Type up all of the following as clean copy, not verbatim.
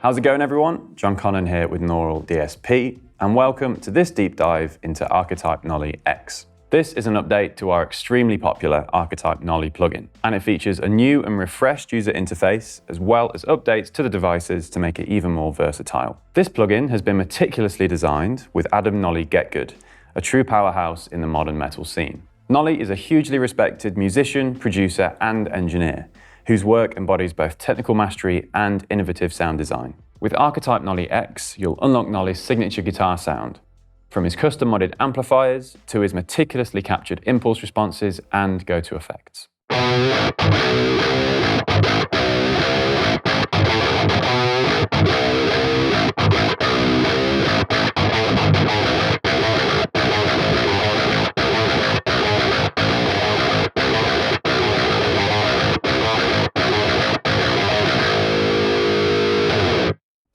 How's it going, everyone? John Connon here with Neural DSP, and welcome to this deep dive into Archetype Nolly X. This is an update to our extremely popular Archetype Nolly plugin, and it features a new and refreshed user interface, as well as updates to the devices to make it even more versatile. This plugin has been meticulously designed with Adam Nolly Getgood, a true powerhouse in the modern metal scene. Nolly is a hugely respected musician, producer, and engineer, whose work embodies both technical mastery and innovative sound design. With Archetype Nolly X, you'll unlock Nolly's signature guitar sound, from his custom-modded amplifiers to his meticulously captured impulse responses and go-to effects.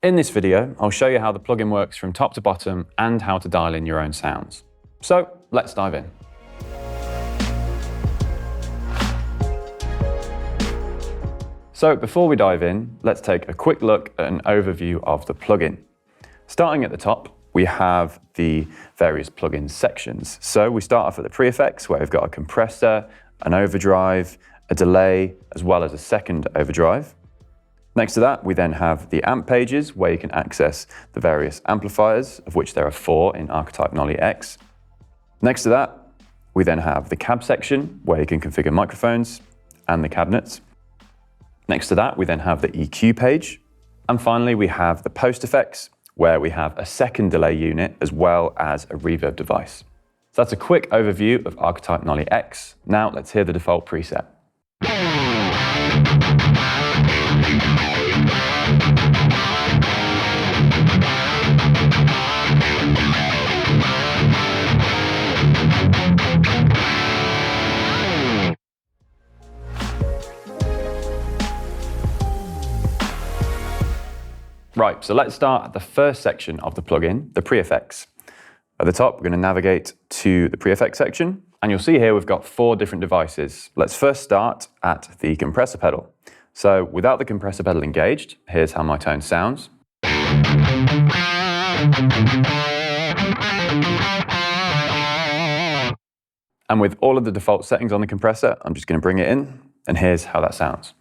In this video, I'll show you how the plugin works from top to bottom and how to dial in your own sounds. So let's dive in. So before we dive in, let's take a quick look at an overview of the plugin. Starting at the top, we have the various plugin sections. So we start off at the pre-effects, where we've got a compressor, an overdrive, a delay, as well as a second overdrive. Next to that, we then have the amp pages, where you can access the various amplifiers, of which there are 4 in Archetype Nolly X. Next to that, we then have the cab section, where you can configure microphones and the cabinets. Next to that, we then have the EQ page. And finally, we have the post effects, where we have a second delay unit, as well as a reverb device. So that's a quick overview of Archetype Nolly X. Now let's hear the default preset. Right, so let's start at the first section of the plugin, the pre-effects. At the top, we're going to navigate to the pre-effects section, and you'll see here we've got 4 different devices. Let's first start at the compressor pedal. So without the compressor pedal engaged, here's how my tone sounds. And with all of the default settings on the compressor, I'm just going to bring it in, and here's how that sounds.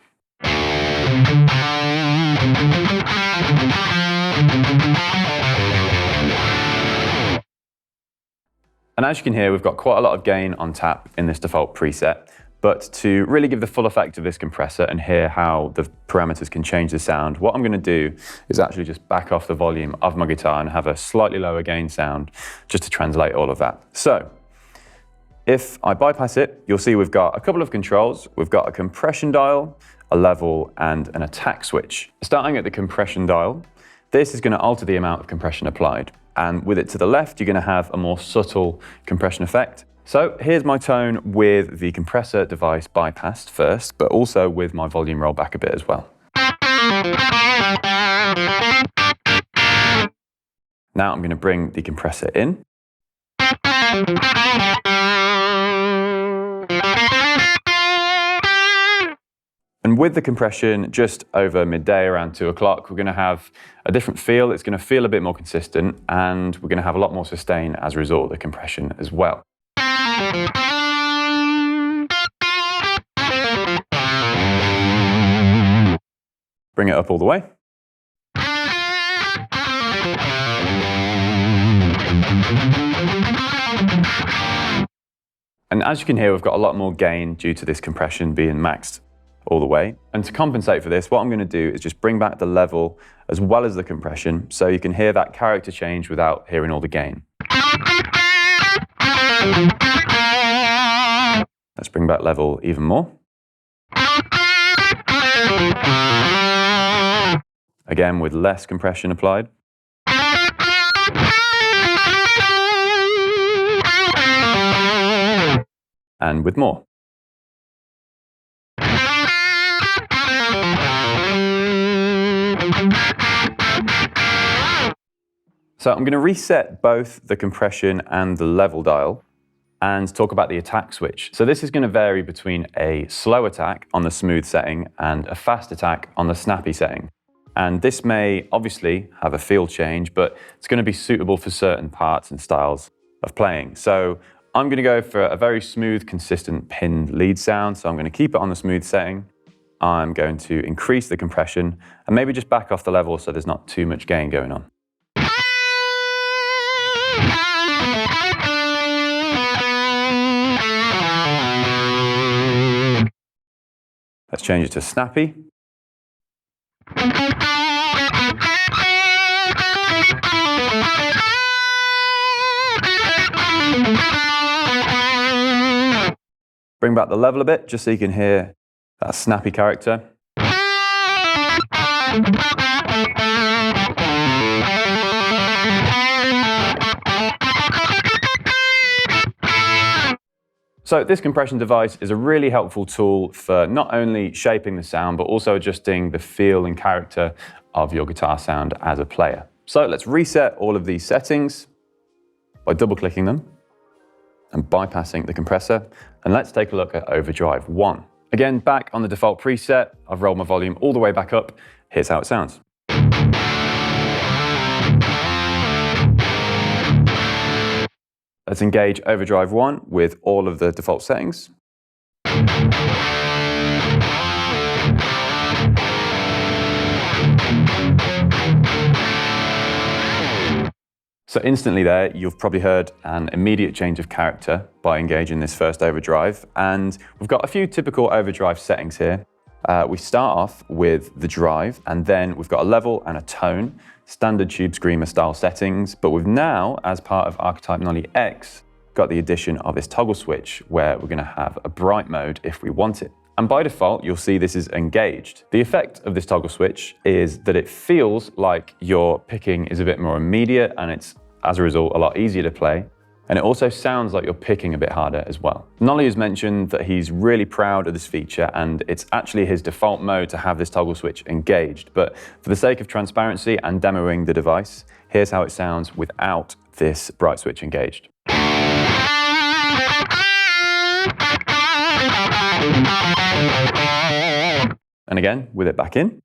And as you can hear, we've got quite a lot of gain on tap in this default preset. But to really give the full effect of this compressor and hear how the parameters can change the sound, what I'm going to do is actually just back off the volume of my guitar and have a slightly lower gain sound just to translate all of that. So if I bypass it, you'll see we've got a couple of controls. We've got a compression dial, a level, and an attack switch. Starting at the compression dial, this is going to alter the amount of compression applied. And with it to the left, you're going to have a more subtle compression effect. So here's my tone with the compressor device bypassed first, but also with my volume rolled back a bit as well. Now I'm going to bring the compressor in. And with the compression just over midday, around 2 o'clock, we're going to have a different feel. It's going to feel a bit more consistent, and we're going to have a lot more sustain as a result of the compression as well. Bring it up all the way. And as you can hear, we've got a lot more gain due to this compression being maxed all the way. And to compensate for this, what I'm going to do is just bring back the level as well as the compression, so you can hear that character change without hearing all the gain. Let's bring back level even more. Again, with less compression applied. And with more. So I'm going to reset both the compression and the level dial and talk about the attack switch. So this is going to vary between a slow attack on the smooth setting and a fast attack on the snappy setting. And this may obviously have a feel change, but it's going to be suitable for certain parts and styles of playing. So I'm going to go for a very smooth, consistent pinned lead sound. So I'm going to keep it on the smooth setting. I'm going to increase the compression and maybe just back off the level so there's not too much gain going on. Let's change it to snappy. Bring back the level a bit, just so you can hear that snappy character. So this compression device is a really helpful tool for not only shaping the sound, but also adjusting the feel and character of your guitar sound as a player. So let's reset all of these settings by double-clicking them and bypassing the compressor. And let's take a look at Overdrive 1. Again, back on the default preset, I've rolled my volume all the way back up. Here's how it sounds. Let's engage Overdrive 1 with all of the default settings. So instantly there, you've probably heard an immediate change of character by engaging this first overdrive. And we've got a few typical overdrive settings here. We start off with the drive, and then we've got a level and a tone, standard Tube Screamer style settings. But we've now, as part of Archetype Nolly X, got the addition of this toggle switch where we're going to have a bright mode if we want it. And by default, you'll see this is engaged. The effect of this toggle switch is that it feels like your picking is a bit more immediate, and it's, as a result, a lot easier to play. And it also sounds like you're picking a bit harder as well. Nolly has mentioned that he's really proud of this feature, and it's actually his default mode to have this toggle switch engaged. But for the sake of transparency and demoing the device, here's how it sounds without this bright switch engaged. And again, with it back in.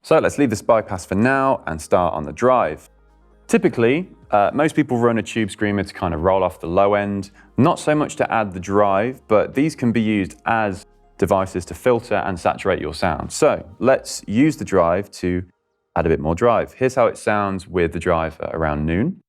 So let's leave this bypass for now and start on the drive. Typically, most people run a Tube Screamer to kind of roll off the low end, not so much to add the drive, but these can be used as devices to filter and saturate your sound. So let's use the drive to add a bit more drive. Here's how it sounds with the drive at around noon.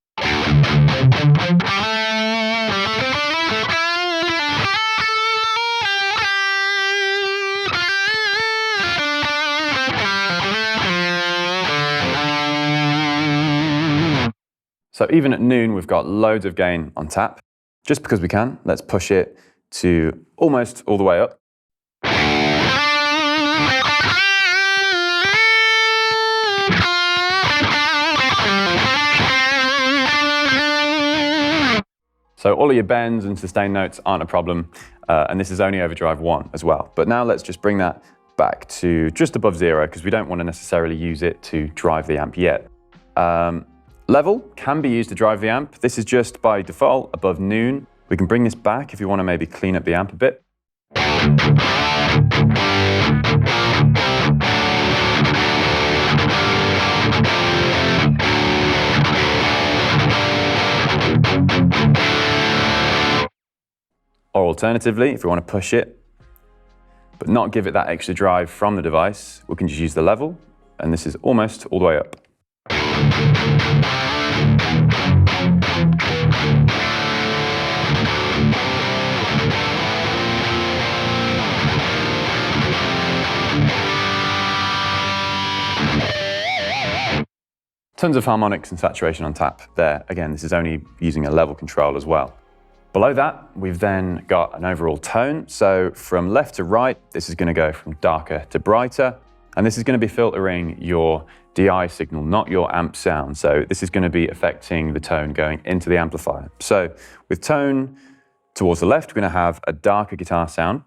So even at noon, we've got loads of gain on tap. Just because we can, let's push it to almost all the way up. So all of your bends and sustain notes aren't a problem, and this is only Overdrive 1 as well. But now let's just bring that back to just above 0, because we don't want to necessarily use it to drive the amp yet. Level can be used to drive the amp. This is just by default above noon. We can bring this back if you want to maybe clean up the amp a bit. Or alternatively, if we want to push it, but not give it that extra drive from the device, we can just use the level, and this is almost all the way up. Tons of harmonics and saturation on tap there. Again, this is only using a level control as well. Below that, we've then got an overall tone. So from left to right, this is going to go from darker to brighter. And this is going to be filtering your DI signal, not your amp sound. So this is going to be affecting the tone going into the amplifier. So with tone towards the left, we're going to have a darker guitar sound.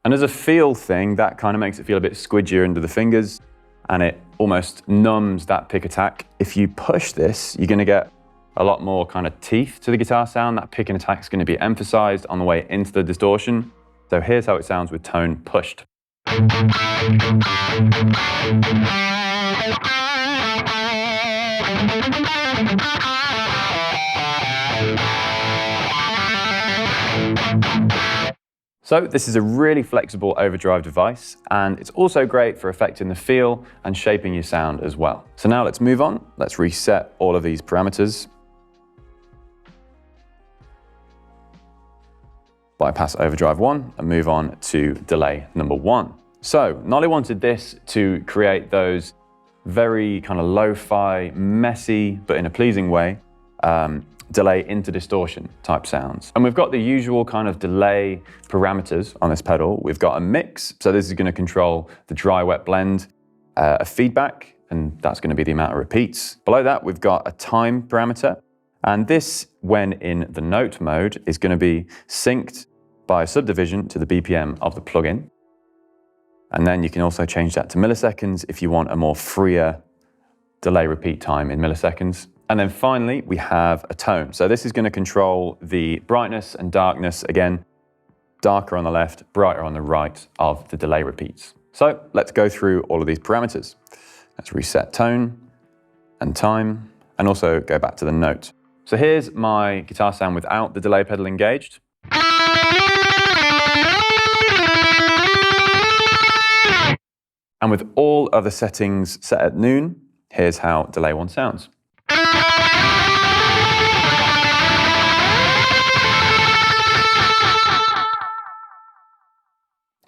And as a feel thing, that kind of makes it feel a bit squidgier under the fingers, and it almost numbs that pick attack. If you push this, you're going to get a lot more kind of teeth to the guitar sound. That pick and attack is going to be emphasized on the way into the distortion. So here's how it sounds with tone pushed. So this is a really flexible overdrive device, and it's also great for affecting the feel and shaping your sound as well. So now let's move on. Let's reset all of these parameters. Bypass overdrive 1 and move on to delay number 1. So Nolly wanted this to create those very kind of lo-fi, messy, but in a pleasing way, delay into distortion type sounds. And we've got the usual kind of delay parameters on this pedal. We've got a mix, so this is going to control the dry wet blend, a feedback, and that's going to be the amount of repeats. Below that, we've got a time parameter, and this, when in the note mode, is going to be synced by a subdivision to the BPM of the plugin. And then you can also change that to milliseconds if you want a more freer delay repeat time in milliseconds. And then finally, we have a tone. So this is going to control the brightness and darkness, again, darker on the left, brighter on the right of the delay repeats. So let's go through all of these parameters. Let's reset tone and time, and also go back to the note. So here's my guitar sound without the delay pedal engaged. And with all other settings set at noon, here's how delay 1 sounds.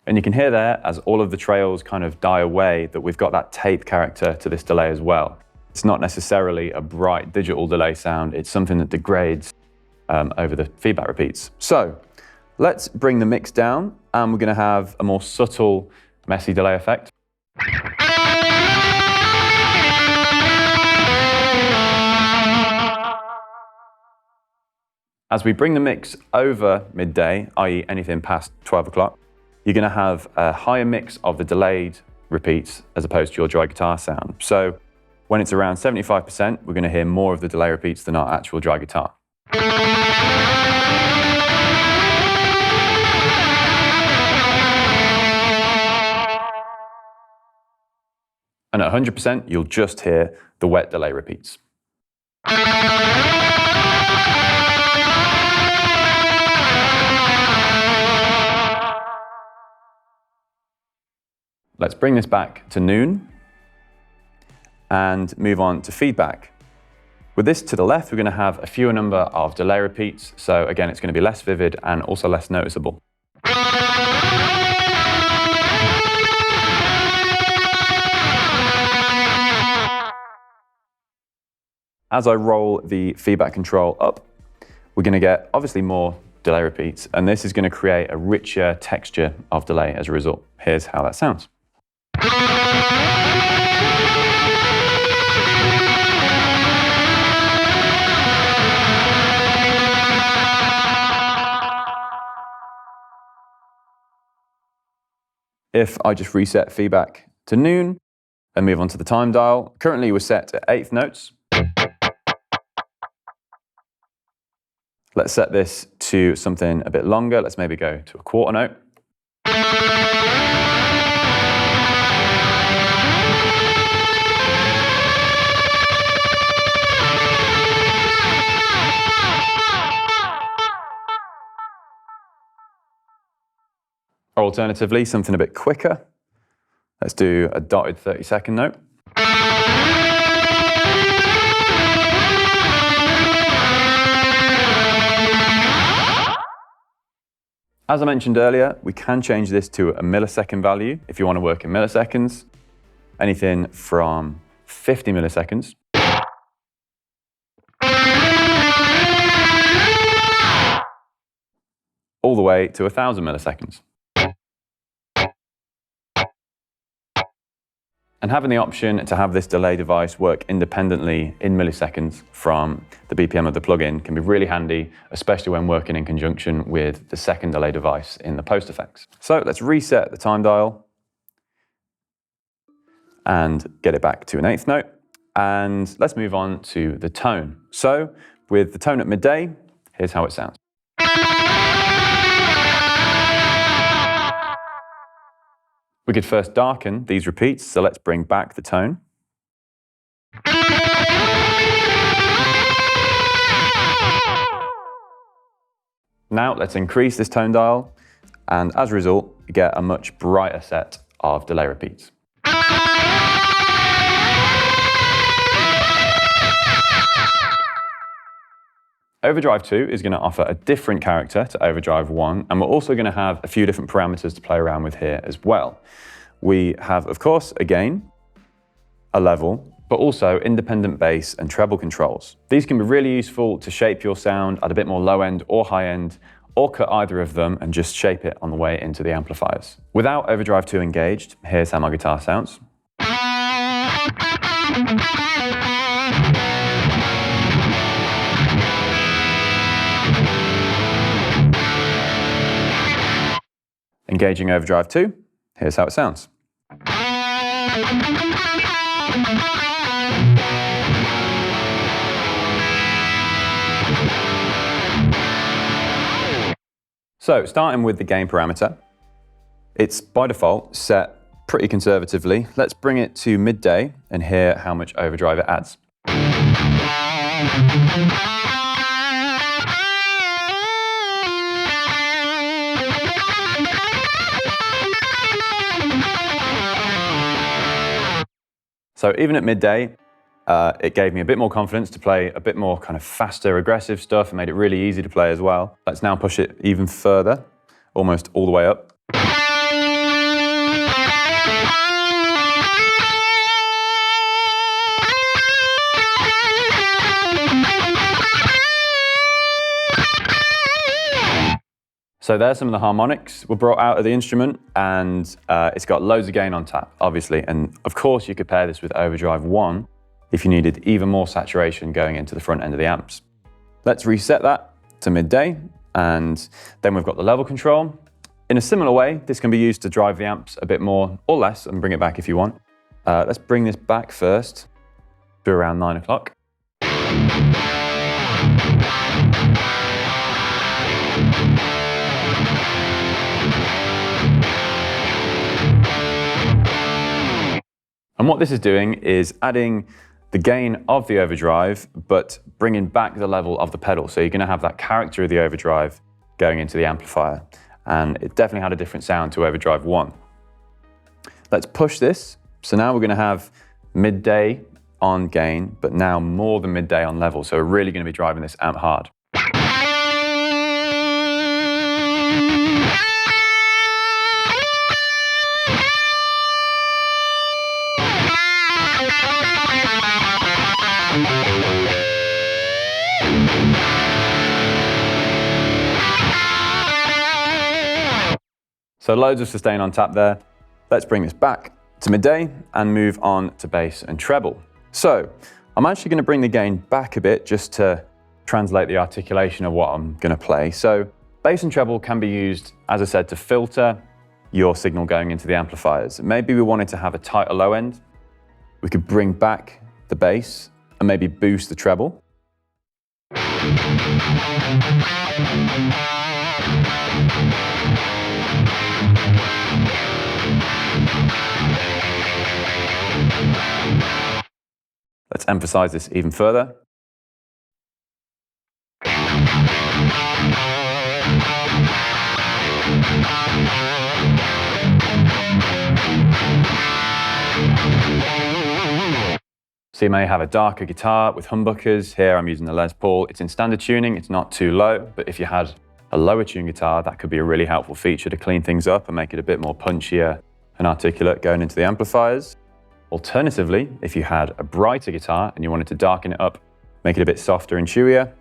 And you can hear there, as all of the trails kind of die away, that we've got that tape character to this delay as well. It's not necessarily a bright digital delay sound, it's something that degrades over the feedback repeats. So let's bring the mix down, and we're going to have a more subtle, messy delay effect. As we bring the mix over midday, i.e. anything past 12 o'clock, you're going to have a higher mix of the delayed repeats as opposed to your dry guitar sound. So when it's around 75%, we're going to hear more of the delay repeats than our actual dry guitar. And at 100%, you'll just hear the wet delay repeats. Let's bring this back to noon and move on to feedback. With this to the left, we're going to have a fewer number of delay repeats. So again, it's going to be less vivid and also less noticeable. As I roll the feedback control up, we're going to get obviously more delay repeats, and this is going to create a richer texture of delay as a result. Here's how that sounds. If I just reset feedback to noon and move on to the time dial, currently we're set at 1/8 notes. Let's set this to something a bit longer. Let's maybe go to a 1/4 note. Or alternatively, something a bit quicker. Let's do a dotted 30-second note. As I mentioned earlier, we can change this to a millisecond value if you want to work in milliseconds. Anything from 50 milliseconds. All the way to 1,000 milliseconds. And having the option to have this delay device work independently in milliseconds from the BPM of the plugin can be really handy, especially when working in conjunction with the second delay device in the post effects. So let's reset the time dial and get it back to an eighth note. And let's move on to the tone. So with the tone at midday, here's how it sounds. We could first darken these repeats, so let's bring back the tone. Now let's increase this tone dial, and as a result, you get a much brighter set of delay repeats. Overdrive 2 is going to offer a different character to Overdrive 1, and we're also going to have a few different parameters to play around with here as well. We have, of course, a gain, a level, but also independent bass and treble controls. These can be really useful to shape your sound at a bit more low end or high end, or cut either of them and just shape it on the way into the amplifiers. Without Overdrive 2 engaged, here's how my guitar sounds. Engaging Overdrive 2, here's how it sounds. So, starting with the gain parameter, it's by default set pretty conservatively. Let's bring it to midday and hear how much overdrive it adds. So even at midday, it gave me a bit more confidence to play a bit more kind of faster, aggressive stuff and made it really easy to play as well. Let's now push it even further, almost all the way up. So there's some of the harmonics were brought out of the instrument, and it's got loads of gain on tap, obviously. And of course you could pair this with Overdrive 1 if you needed even more saturation going into the front end of the amps. Let's reset that to midday, and then we've got the level control. In a similar way, this can be used to drive the amps a bit more or less and bring it back if you want. Let's bring this back first to around 9 o'clock. And what this is doing is adding the gain of the overdrive, but bringing back the level of the pedal. So you're going to have that character of the overdrive going into the amplifier. And it definitely had a different sound to Overdrive 1. Let's push this. So now we're going to have midday on gain, but now more than midday on level. So we're really going to be driving this amp hard. So loads of sustain on tap there. Let's bring this back to midday and move on to bass and treble. So I'm actually going to bring the gain back a bit just to translate the articulation of what I'm going to play. So bass and treble can be used, as I said, to filter your signal going into the amplifiers. Maybe we wanted to have a tighter low end. We could bring back the bass and maybe boost the treble. Let's emphasize this even further. So you may have a darker guitar with humbuckers. Here I'm using the Les Paul. It's in standard tuning, it's not too low, but if you had a lower tuned guitar, that could be a really helpful feature to clean things up and make it a bit more punchier and articulate going into the amplifiers. Alternatively, if you had a brighter guitar and you wanted to darken it up, make it a bit softer and chewier,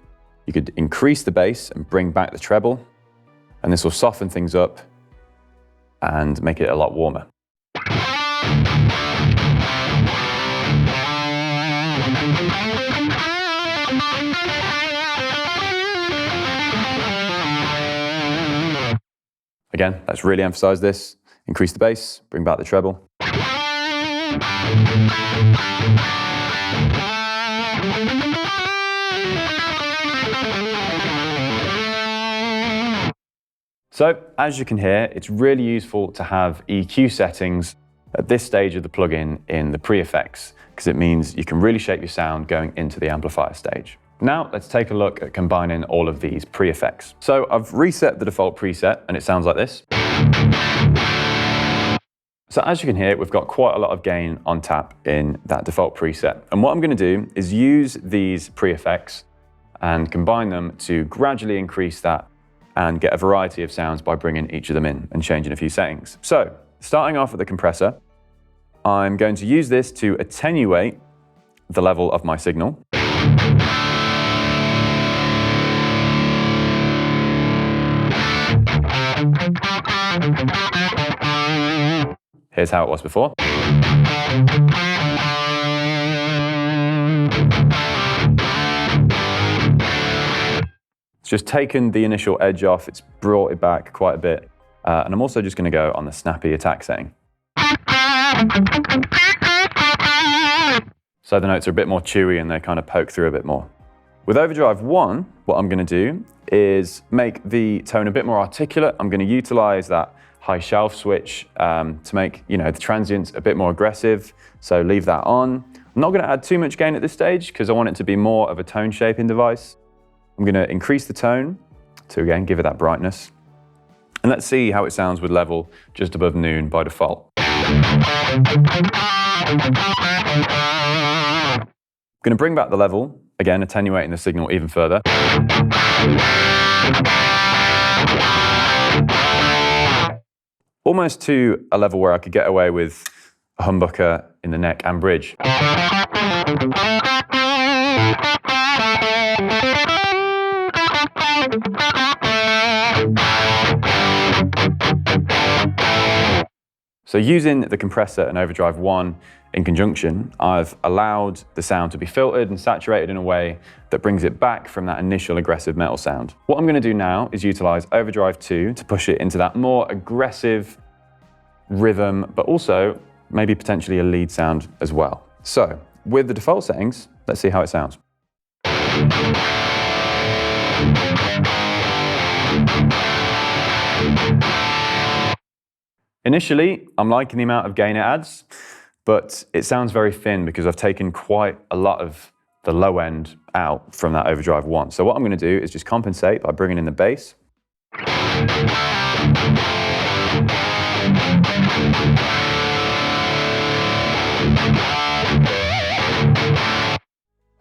you could increase the bass and bring back the treble, and this will soften things up and make it a lot warmer. Again, let's really emphasize this. Increase the bass, bring back the treble. So, as you can hear, it's really useful to have EQ settings at this stage of the plugin in the pre-effects, because it means you can really shape your sound going into the amplifier stage. Now, let's take a look at combining all of these pre-effects. So I've reset the default preset and it sounds like this. So as you can hear, we've got quite a lot of gain on tap in that default preset. And what I'm going to do is use these pre-effects and combine them to gradually increase that and get a variety of sounds by bringing each of them in and changing a few settings. So starting off with the compressor, I'm going to use this to attenuate the level of my signal. Here's how it was before. It's just taken the initial edge off, it's brought it back quite a bit. And I'm also just going to go on the snappy attack setting. So the notes are a bit more chewy and they kind of poke through a bit more. With Overdrive 1, what I'm going to do is make the tone a bit more articulate. I'm going to utilize that high shelf switch to make the transients a bit more aggressive. So leave that on. I'm not going to add too much gain at this stage because I want it to be more of a tone shaping device. I'm going to increase the tone to again give it that brightness. And let's see how it sounds with level just above noon by default. I'm going to bring back the level, again attenuating the signal even further. Almost to a level where I could get away with a humbucker in the neck and bridge. So using the compressor and Overdrive 1 in conjunction, I've allowed the sound to be filtered and saturated in a way that brings it back from that initial aggressive metal sound. What I'm going to do now is utilize Overdrive 2 to push it into that more aggressive rhythm, but also maybe potentially a lead sound as well. So with the default settings, let's see how it sounds. Initially, I'm liking the amount of gain it adds, but it sounds very thin because I've taken quite a lot of the low end out from that Overdrive 1. So what I'm going to do is just compensate by bringing in the bass.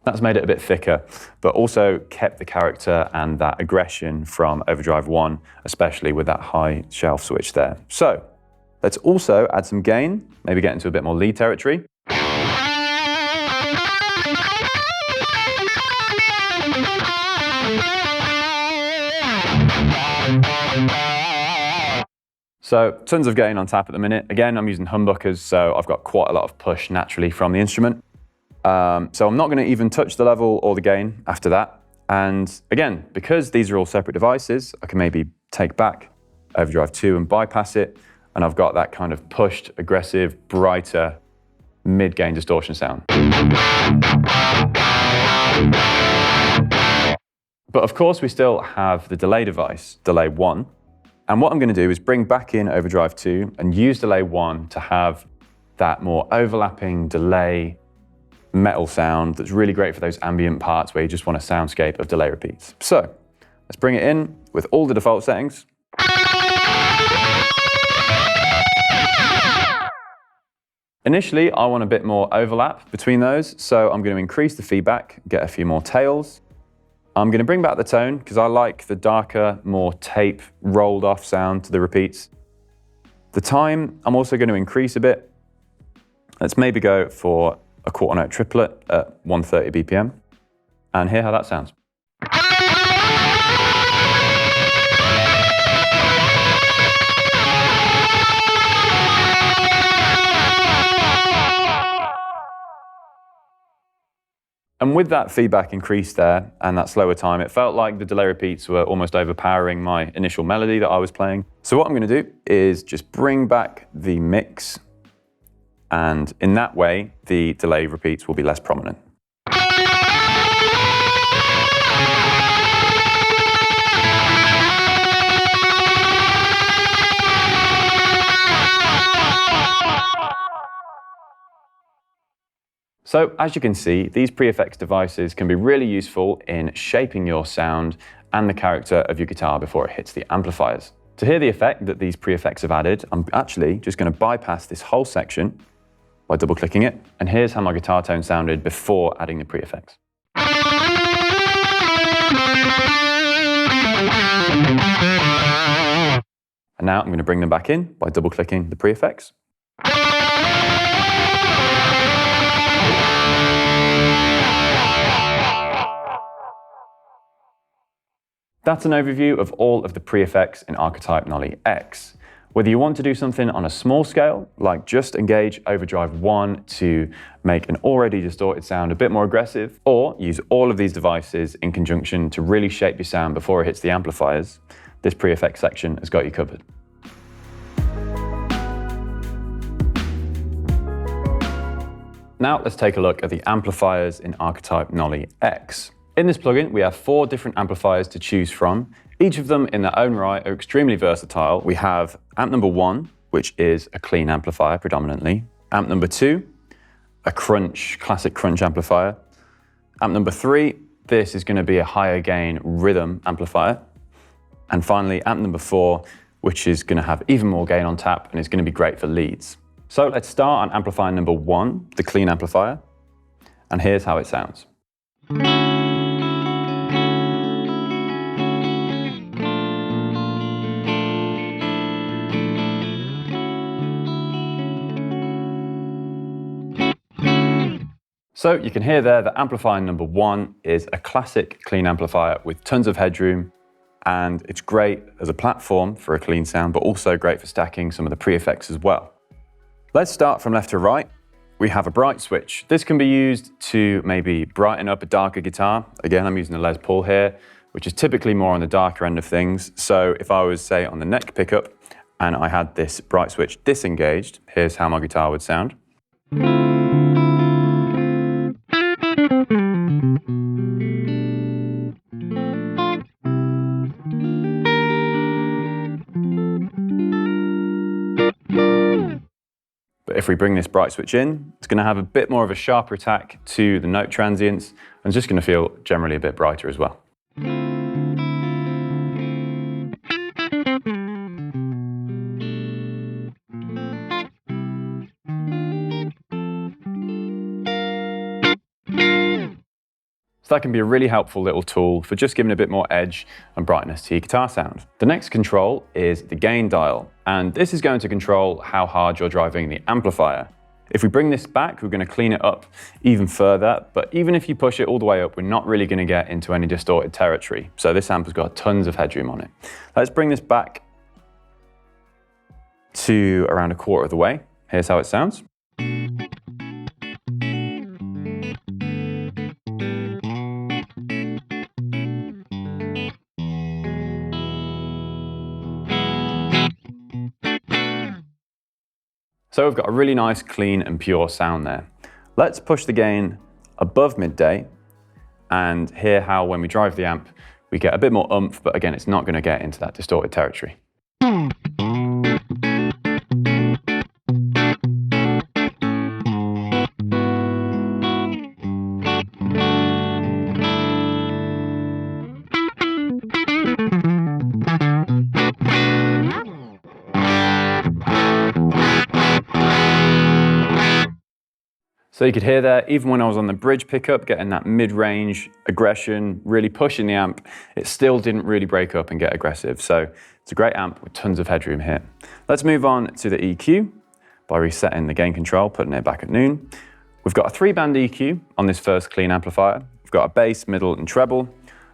That's made it a bit thicker, but also kept the character and that aggression from Overdrive 1, especially with that high shelf switch there. So let's also add some gain, maybe get into a bit more lead territory. So tons of gain on tap at the minute. Again, I'm using humbuckers, so I've got quite a lot of push naturally from the instrument. So I'm not going to even touch the level or the gain after that. And again, because these are all separate devices, I can maybe take back Overdrive 2 and bypass it. And I've got that kind of pushed, aggressive, brighter, mid-gain distortion sound. But of course, we still have the delay device, Delay 1. And what I'm going to do is bring back in Overdrive 2 and use Delay 1 to have that more overlapping delay metal sound that's really great for those ambient parts where you just want a soundscape of delay repeats. So let's bring it in with all the default settings. Initially, I want a bit more overlap between those, so I'm going to increase the feedback, get a few more tails. I'm going to bring back the tone because I like the darker, more tape, rolled off sound to the repeats. The time, I'm also going to increase a bit. Let's maybe go for a quarter note triplet at 130 BPM and hear how that sounds. And with that feedback increase there and that slower time, it felt like the delay repeats were almost overpowering my initial melody that I was playing. So what I'm going to do is just bring back the mix, and in that way, the delay repeats will be less prominent. So as you can see, these pre-effects devices can be really useful in shaping your sound and the character of your guitar before it hits the amplifiers. To hear the effect that these pre-effects have added, I'm actually just going to bypass this whole section by double-clicking it, and here's how my guitar tone sounded before adding the pre-effects. And now I'm going to bring them back in by double-clicking the pre-effects. That's an overview of all of the pre-effects in Archetype Nolly X. Whether you want to do something on a small scale, like just engage overdrive 1 to make an already distorted sound a bit more aggressive, or use all of these devices in conjunction to really shape your sound before it hits the amplifiers, this pre-effect section has got you covered. Now let's take a look at the amplifiers in Archetype Nolly X. In this plugin, we have 4 different amplifiers to choose from. Each of them in their own right are extremely versatile. We have amp number 1, which is a clean amplifier predominantly. Amp number 2, a classic crunch amplifier. Amp number 3, this is going to be a higher gain rhythm amplifier. And finally, amp number 4, which is going to have even more gain on tap and is going to be great for leads. So let's start on amplifier number 1, the clean amplifier. And here's how it sounds. So you can hear there that amplifier number 1 is a classic clean amplifier with tons of headroom, and it's great as a platform for a clean sound, but also great for stacking some of the pre-effects as well. Let's start from left to right. We have a bright switch. This can be used to maybe brighten up a darker guitar. Again, I'm using a Les Paul here, which is typically more on the darker end of things. So if I was, say, on the neck pickup and I had this bright switch disengaged, here's how my guitar would sound. But if we bring this bright switch in, it's going to have a bit more of a sharper attack to the note transients, and it's just going to feel generally a bit brighter as well. So that can be a really helpful little tool for just giving a bit more edge and brightness to your guitar sound. The next control is the gain dial, and this is going to control how hard you're driving the amplifier. If we bring this back, we're going to clean it up even further, but even if you push it all the way up, we're not really going to get into any distorted territory. So this amp has got tons of headroom on it. Let's bring this back to around 1/4 of the way. Here's how it sounds. So we've got a really nice, clean and pure sound there. Let's push the gain above midday and hear how when we drive the amp, we get a bit more oomph, but again, it's not going to get into that distorted territory. So you could hear there, even when I was on the bridge pickup, getting that mid-range aggression, really pushing the amp, it still didn't really break up and get aggressive. So it's a great amp with tons of headroom here. Let's move on to the EQ by resetting the gain control, putting it back at noon. We've got a 3-band EQ on this first clean amplifier. We've got a bass, middle and treble.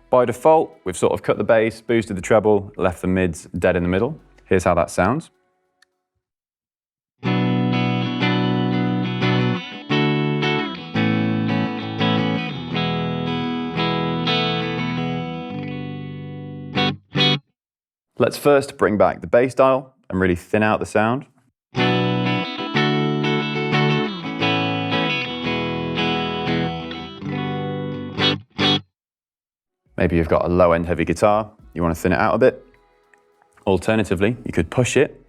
By default, we've sort of cut the bass, boosted the treble, left the mids dead in the middle. Here's how that sounds. Let's first bring back the bass dial and really thin out the sound. Maybe you've got a low-end heavy guitar, you want to thin it out a bit. Alternatively, you could push it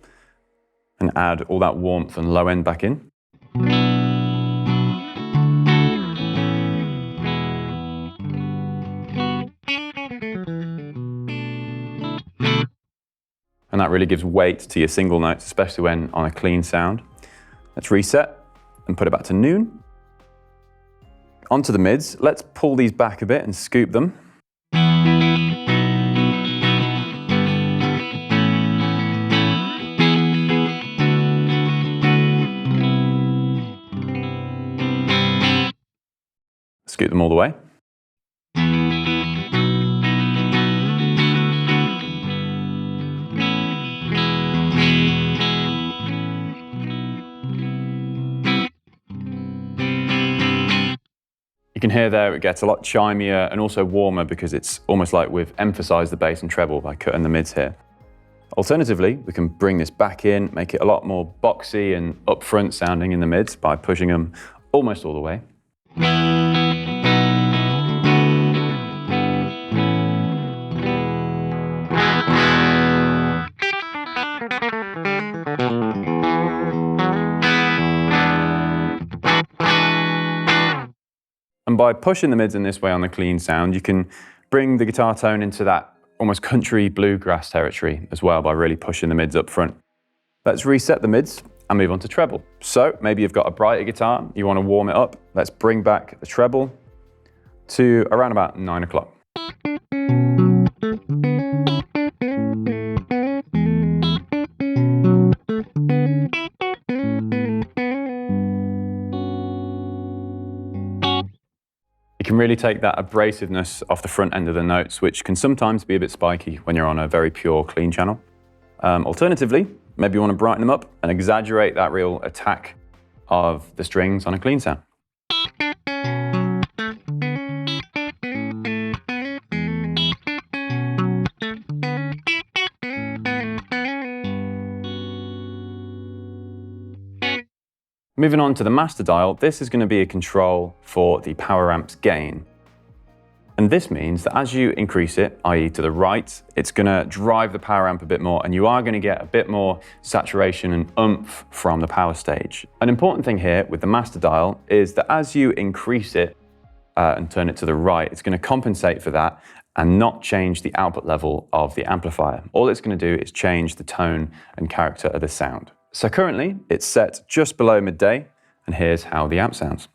and add all that warmth and low end back in. And that really gives weight to your single notes, especially when on a clean sound. Let's reset and put it back to noon. Onto the mids, let's pull these back a bit and scoop them. Scoop them all the way. You can hear there it gets a lot chimier and also warmer because it's almost like we've emphasized the bass and treble by cutting the mids here. Alternatively, we can bring this back in, make it a lot more boxy and upfront sounding in the mids by pushing them almost all the way. And by pushing the mids in this way on the clean sound, you can bring the guitar tone into that almost country bluegrass territory as well by really pushing the mids up front. Let's reset the mids and move on to treble. So maybe you've got a brighter guitar, you want to warm it up. Let's bring back the treble to around about 9 o'clock. You can really take that abrasiveness off the front end of the notes, which can sometimes be a bit spiky when you're on a very pure, clean channel. Alternatively, maybe you want to brighten them up and exaggerate that real attack of the strings on a clean sound. Moving on to the master dial, this is going to be a control for the power amp's gain. And this means that as you increase it, i.e. to the right, it's going to drive the power amp a bit more and you are going to get a bit more saturation and oomph from the power stage. An important thing here with the master dial is that as you increase it and turn it to the right, it's going to compensate for that and not change the output level of the amplifier. All it's going to do is change the tone and character of the sound. So currently, it's set just below midday, and here's how the amp sounds.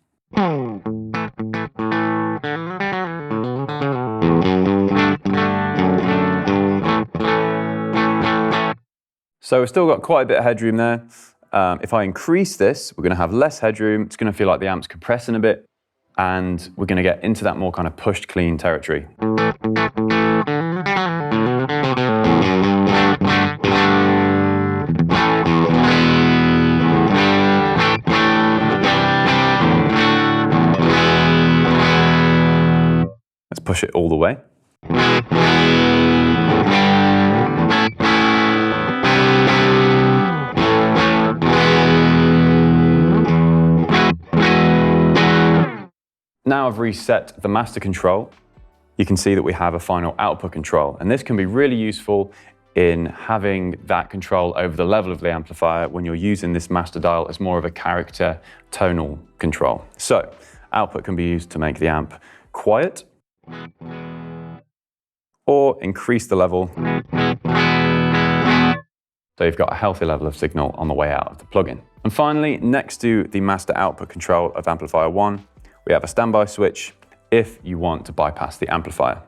So we've still got quite a bit of headroom there. If I increase this, we're going to have less headroom. It's going to feel like the amp's compressing a bit, and we're going to get into that more kind of pushed clean territory. Let's push it all the way. Now I've reset the master control. You can see that we have a final output control, and this can be really useful in having that control over the level of the amplifier when you're using this master dial as more of a character tonal control. So output can be used to make the amp quiet or increase the level so you've got a healthy level of signal on the way out of the plugin. And finally, next to the master output control of amplifier 1, we have a standby switch if you want to bypass the amplifier.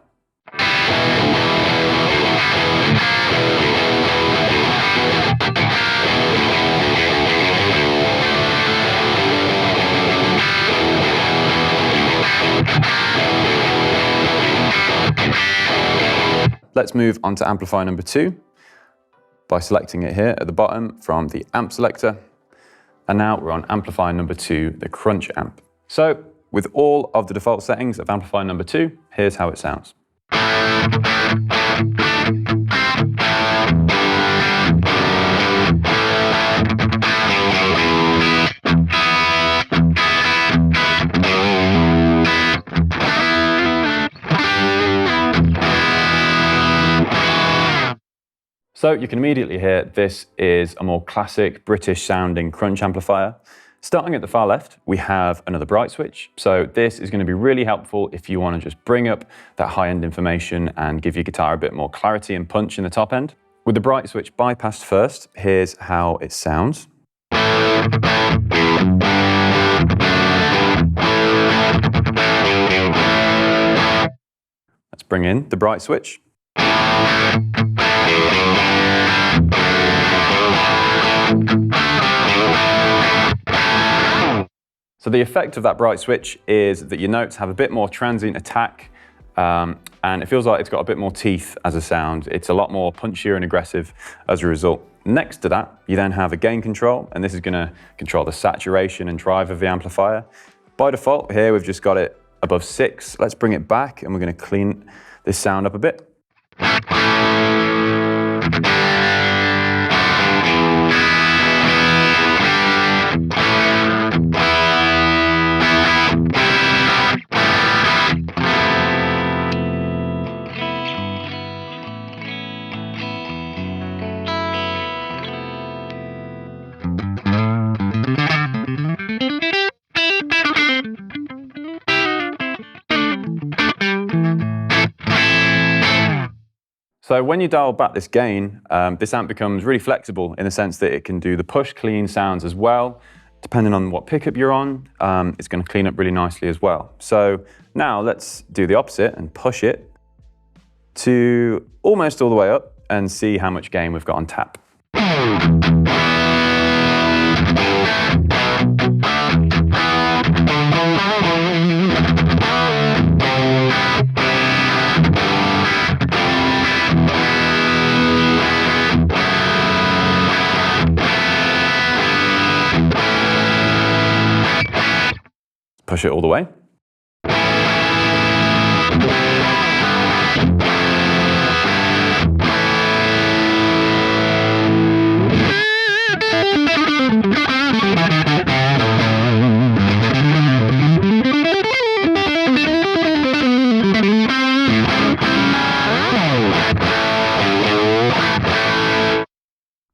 Let's move on to amplifier number 2 by selecting it here at the bottom from the amp selector. And now we're on amplifier number 2, the crunch amp. So with all of the default settings of amplifier number 2, here's how it sounds. So you can immediately hear this is a more classic British sounding crunch amplifier. Starting at the far left, we have another bright switch. So this is going to be really helpful if you want to just bring up that high-end information and give your guitar a bit more clarity and punch in the top end. With the bright switch bypassed first, here's how it sounds. Let's bring in the bright switch. So the effect of that bright switch is that your notes have a bit more transient attack, and it feels like it's got a bit more teeth as a sound. It's a lot more punchier and aggressive as a result. Next to that, you then have a gain control, and this is going to control the saturation and drive of the amplifier. By default, here we've just got it above 6. Let's bring it back, and we're going to clean this sound up a bit. So when you dial back this gain, this amp becomes really flexible in the sense that it can do the push clean sounds as well. Depending on what pickup you're on, it's going to clean up really nicely as well. So now let's do the opposite and push it to almost all the way up and see how much gain we've got on tap. Push it all the way.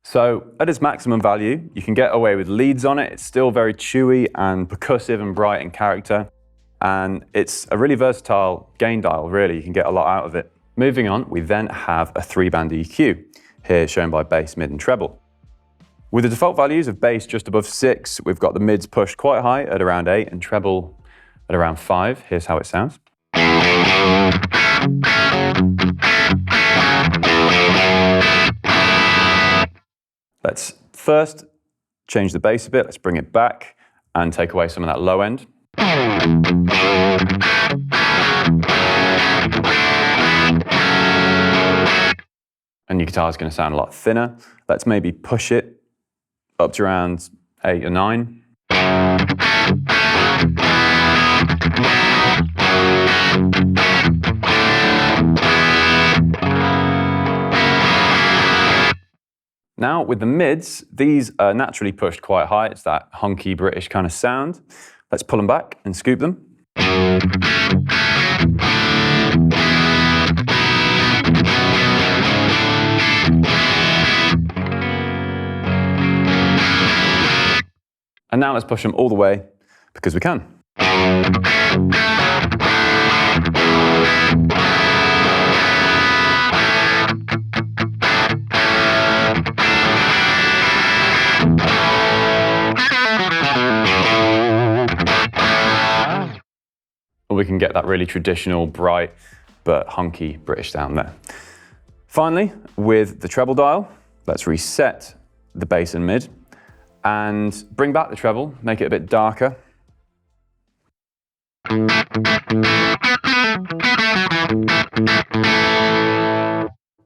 So at its maximum value, you can get away with leads on it. It's still very chewy and percussive and bright in character. And it's a really versatile gain dial, really. You can get a lot out of it. Moving on, we then have a 3-band EQ, here shown by bass, mid and treble. With the default values of bass just above 6, we've got the mids pushed quite high at around 8 and treble at around 5. Here's how it sounds. Let's first change the bass a bit. Let's bring it back and take away some of that low end. And your guitar is going to sound a lot thinner. Let's maybe push it up to around 8 or 9. Now with the mids, these are naturally pushed quite high. It's that honky British kind of sound. Let's pull them back and scoop them. And now let's push them all the way because we can. We can get that really traditional, bright, but honky British sound there. Finally, with the treble dial, let's reset the bass and mid and bring back the treble, make it a bit darker.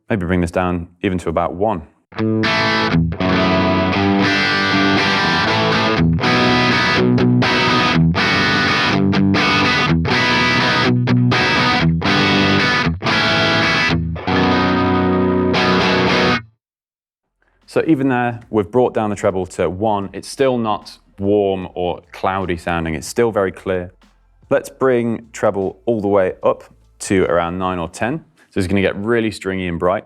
Maybe bring this down even to about 1. So even there, we've brought down the treble to 1. It's still not warm or cloudy sounding. It's still very clear. Let's bring treble all the way up to around 9 or 10. So it's going to get really stringy and bright.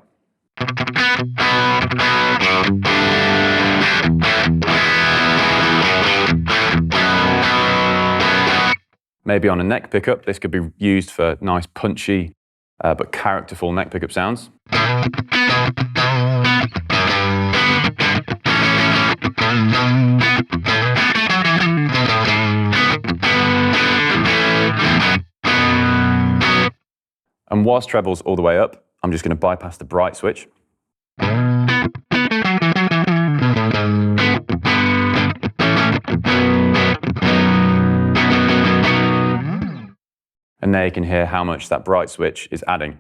Maybe on a neck pickup, this could be used for nice punchy but characterful neck pickup sounds. And whilst treble's all the way up, I'm just going to bypass the bright switch. And there you can hear how much that bright switch is adding.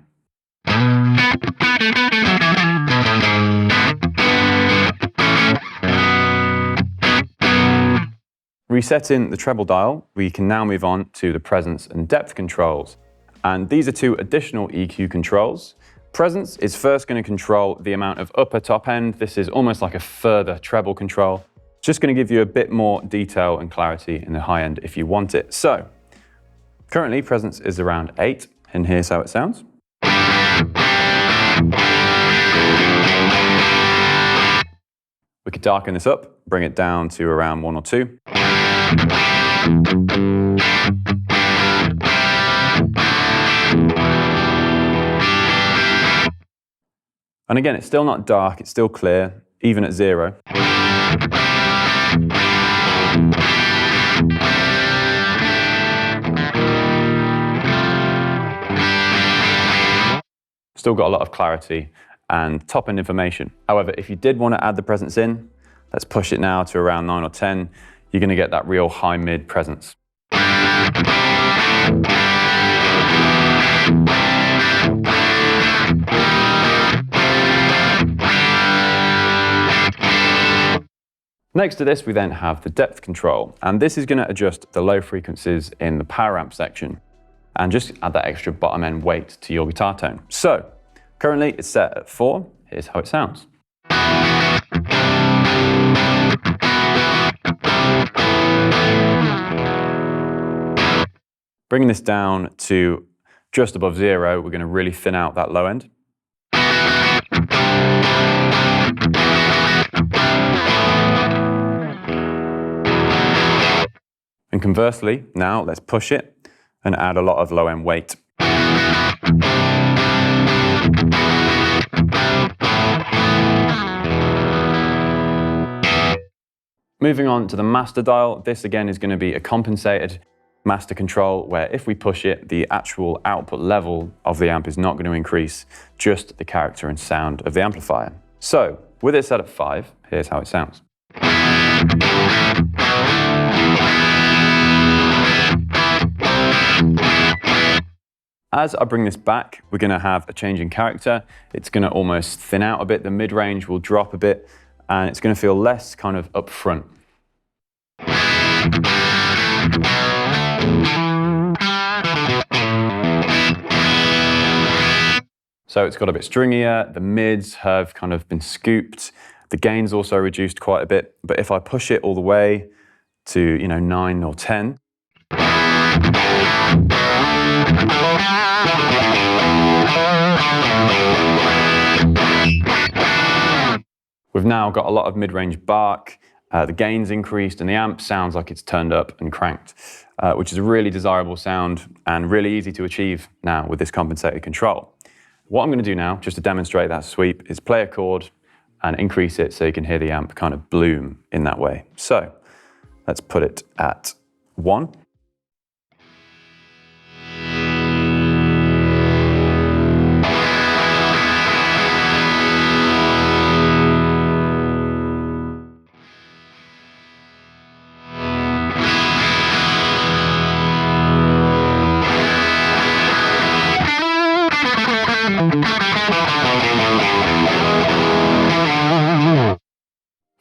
Resetting the treble dial, we can now move on to the presence and depth controls. And these are two additional EQ controls. Presence is first going to control the amount of upper top end. This is almost like a further treble control. It's just going to give you a bit more detail and clarity in the high end if you want it. So, currently presence is around 8, and here's how it sounds. We could darken this up, bring it down to around 1 or 2. And again, it's still not dark, it's still clear, even at 0. Still got a lot of clarity and top-end information. However, if you did want to add the presence in, let's push it now to around 9 or 10, you're going to get that real high-mid presence. Next to this, we then have the depth control, and this is going to adjust the low frequencies in the power amp section and just add that extra bottom end weight to your guitar tone. So, currently it's set at 4. Here's how it sounds. Bringing this down to just above 0, we're going to really thin out that low end. And conversely, now let's push it and add a lot of low end weight. Moving on to the master dial, this again is going to be a compensated master control where if we push it, the actual output level of the amp is not going to increase, just the character and sound of the amplifier. So, with it set at 5, here's how it sounds. As I bring this back, we're going to have a change in character. It's going to almost thin out a bit, the mid-range will drop a bit, and it's going to feel less kind of up front. So it's got a bit stringier, the mids have kind of been scooped, the gain's also reduced quite a bit, but if I push it all the way to 9 or 10, we've now got a lot of mid-range bark, the gain's increased, and the amp sounds like it's turned up and cranked, which is a really desirable sound and really easy to achieve now with this compensated control. What I'm going to do now, just to demonstrate that sweep, is play a chord and increase it so you can hear the amp kind of bloom in that way. So let's put it at 1.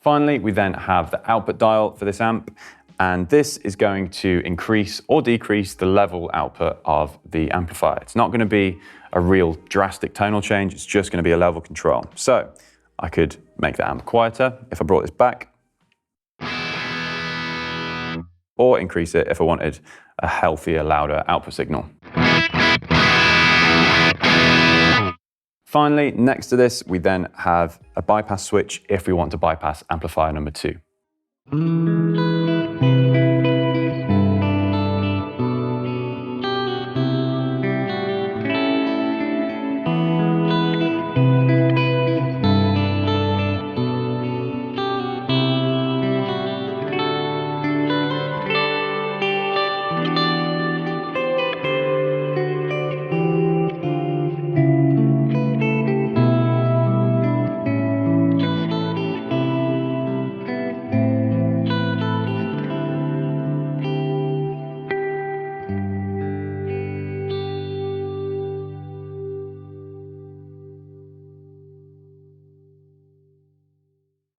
Finally, we then have the output dial for this amp, and this is going to increase or decrease the level output of the amplifier. It's not going to be a real drastic tonal change, it's just going to be a level control. So I could make the amp quieter if I brought this back, or increase it if I wanted a healthier, louder output signal. Finally, next to this, we then have a bypass switch if we want to bypass amplifier number 2.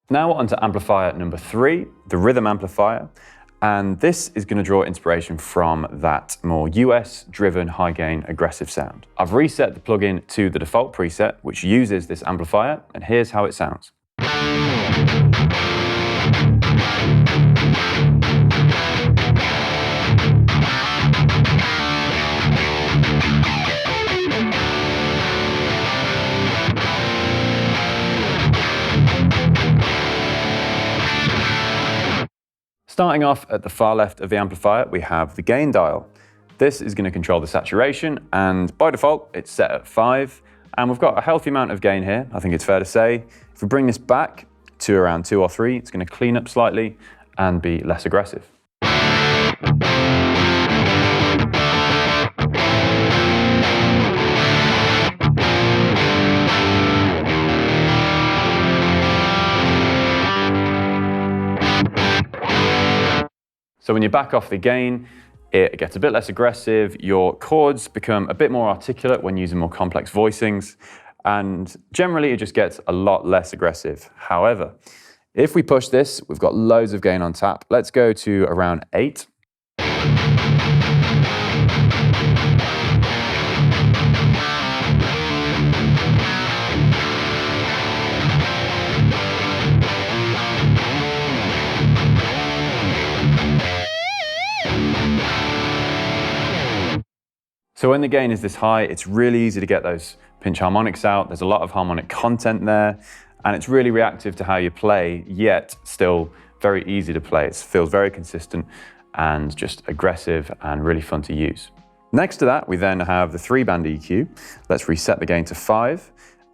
Now onto amplifier number 3, the rhythm amplifier. And this is going to draw inspiration from that more US-driven high-gain aggressive sound. I've reset the plugin to the default preset, which uses this amplifier, and here's how it sounds. Starting off at the far left of the amplifier, we have the gain dial. This is going to control the saturation, and by default, it's set at 5. And we've got a healthy amount of gain here, I think it's fair to say. If we bring this back to around 2 or 3, it's going to clean up slightly and be less aggressive. So when you back off the gain, it gets a bit less aggressive, your chords become a bit more articulate when using more complex voicings, and generally it just gets a lot less aggressive. However, if we push this, we've got loads of gain on tap. Let's go to around 8. So when the gain is this high, it's really easy to get those pinch harmonics out. There's a lot of harmonic content there, and it's really reactive to how you play, yet still very easy to play. It feels very consistent and just aggressive and really fun to use. Next to that, we then have the 3-band EQ. Let's reset the gain to 5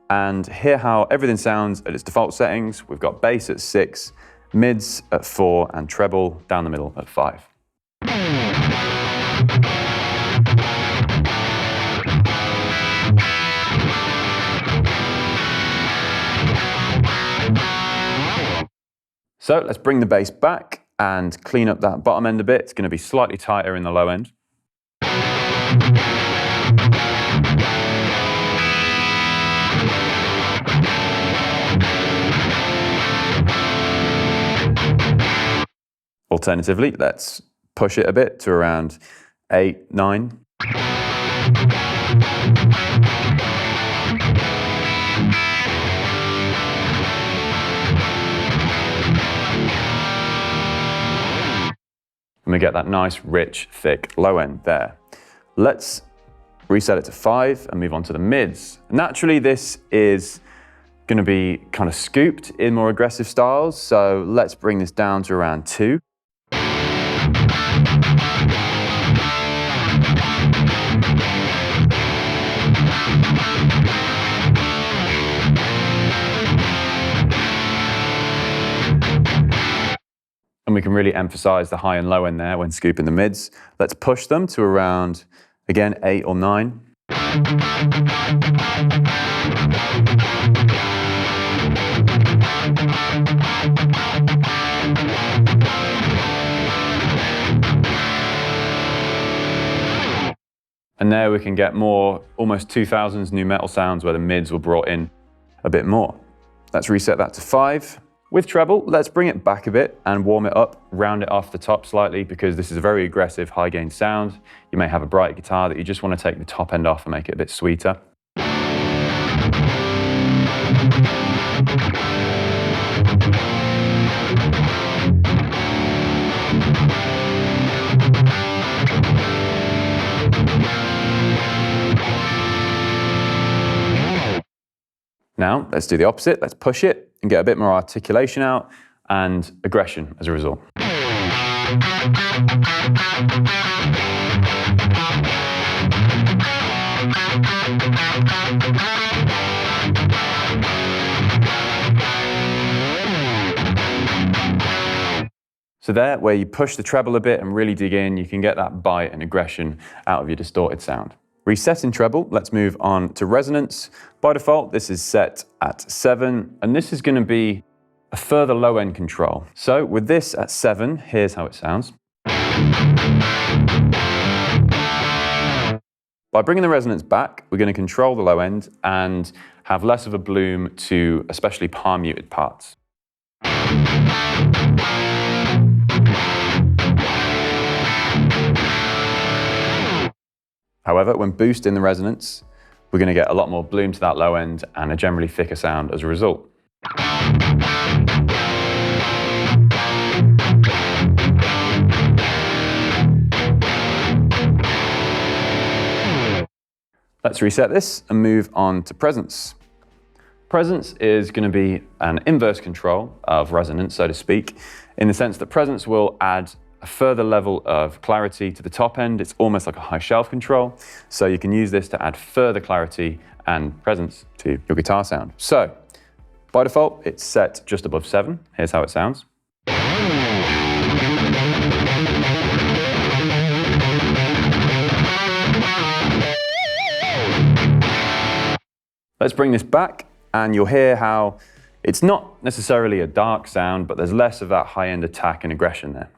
and hear how everything sounds at its default settings. We've got bass at 6, mids at 4, and treble down the middle at 5. So let's bring the bass back and clean up that bottom end a bit. It's going to be slightly tighter in the low end. Alternatively, let's push it a bit to around 8, 9. And we get that nice, rich, thick low end there. Let's reset it to 5 and move on to the mids. Naturally, this is going to be kind of scooped in more aggressive styles, so let's bring this down to around 2. And we can really emphasize the high and low end there when scooping the mids. Let's push them to around, again, 8 or 9. And there we can get more almost 2000s new metal sounds where the mids were brought in a bit more. Let's reset that to 5. With treble, let's bring it back a bit and warm it up, round it off the top slightly, because this is a very aggressive high gain sound. You may have a bright guitar that you just want to take the top end off and make it a bit sweeter. Now, let's do the opposite. Let's push it and get a bit more articulation out and aggression as a result. So there, where you push the treble a bit and really dig in, you can get that bite and aggression out of your distorted sound. Resetting treble, let's move on to resonance. By default, this is set at 7, and this is going to be a further low-end control. So with this at 7, here's how it sounds. By bringing the resonance back, we're going to control the low end and have less of a bloom to especially palm muted parts. However, when boosting the resonance, we're going to get a lot more bloom to that low end and a generally thicker sound as a result. Let's reset this and move on to presence. Presence is going to be an inverse control of resonance, so to speak, in the sense that presence will add a further level of clarity to the top end. It's almost like a high shelf control, so you can use this to add further clarity and presence to your guitar sound. So, by default, it's set just above 7. Here's how it sounds. Let's bring this back, and you'll hear how it's not necessarily a dark sound, but there's less of that high-end attack and aggression there.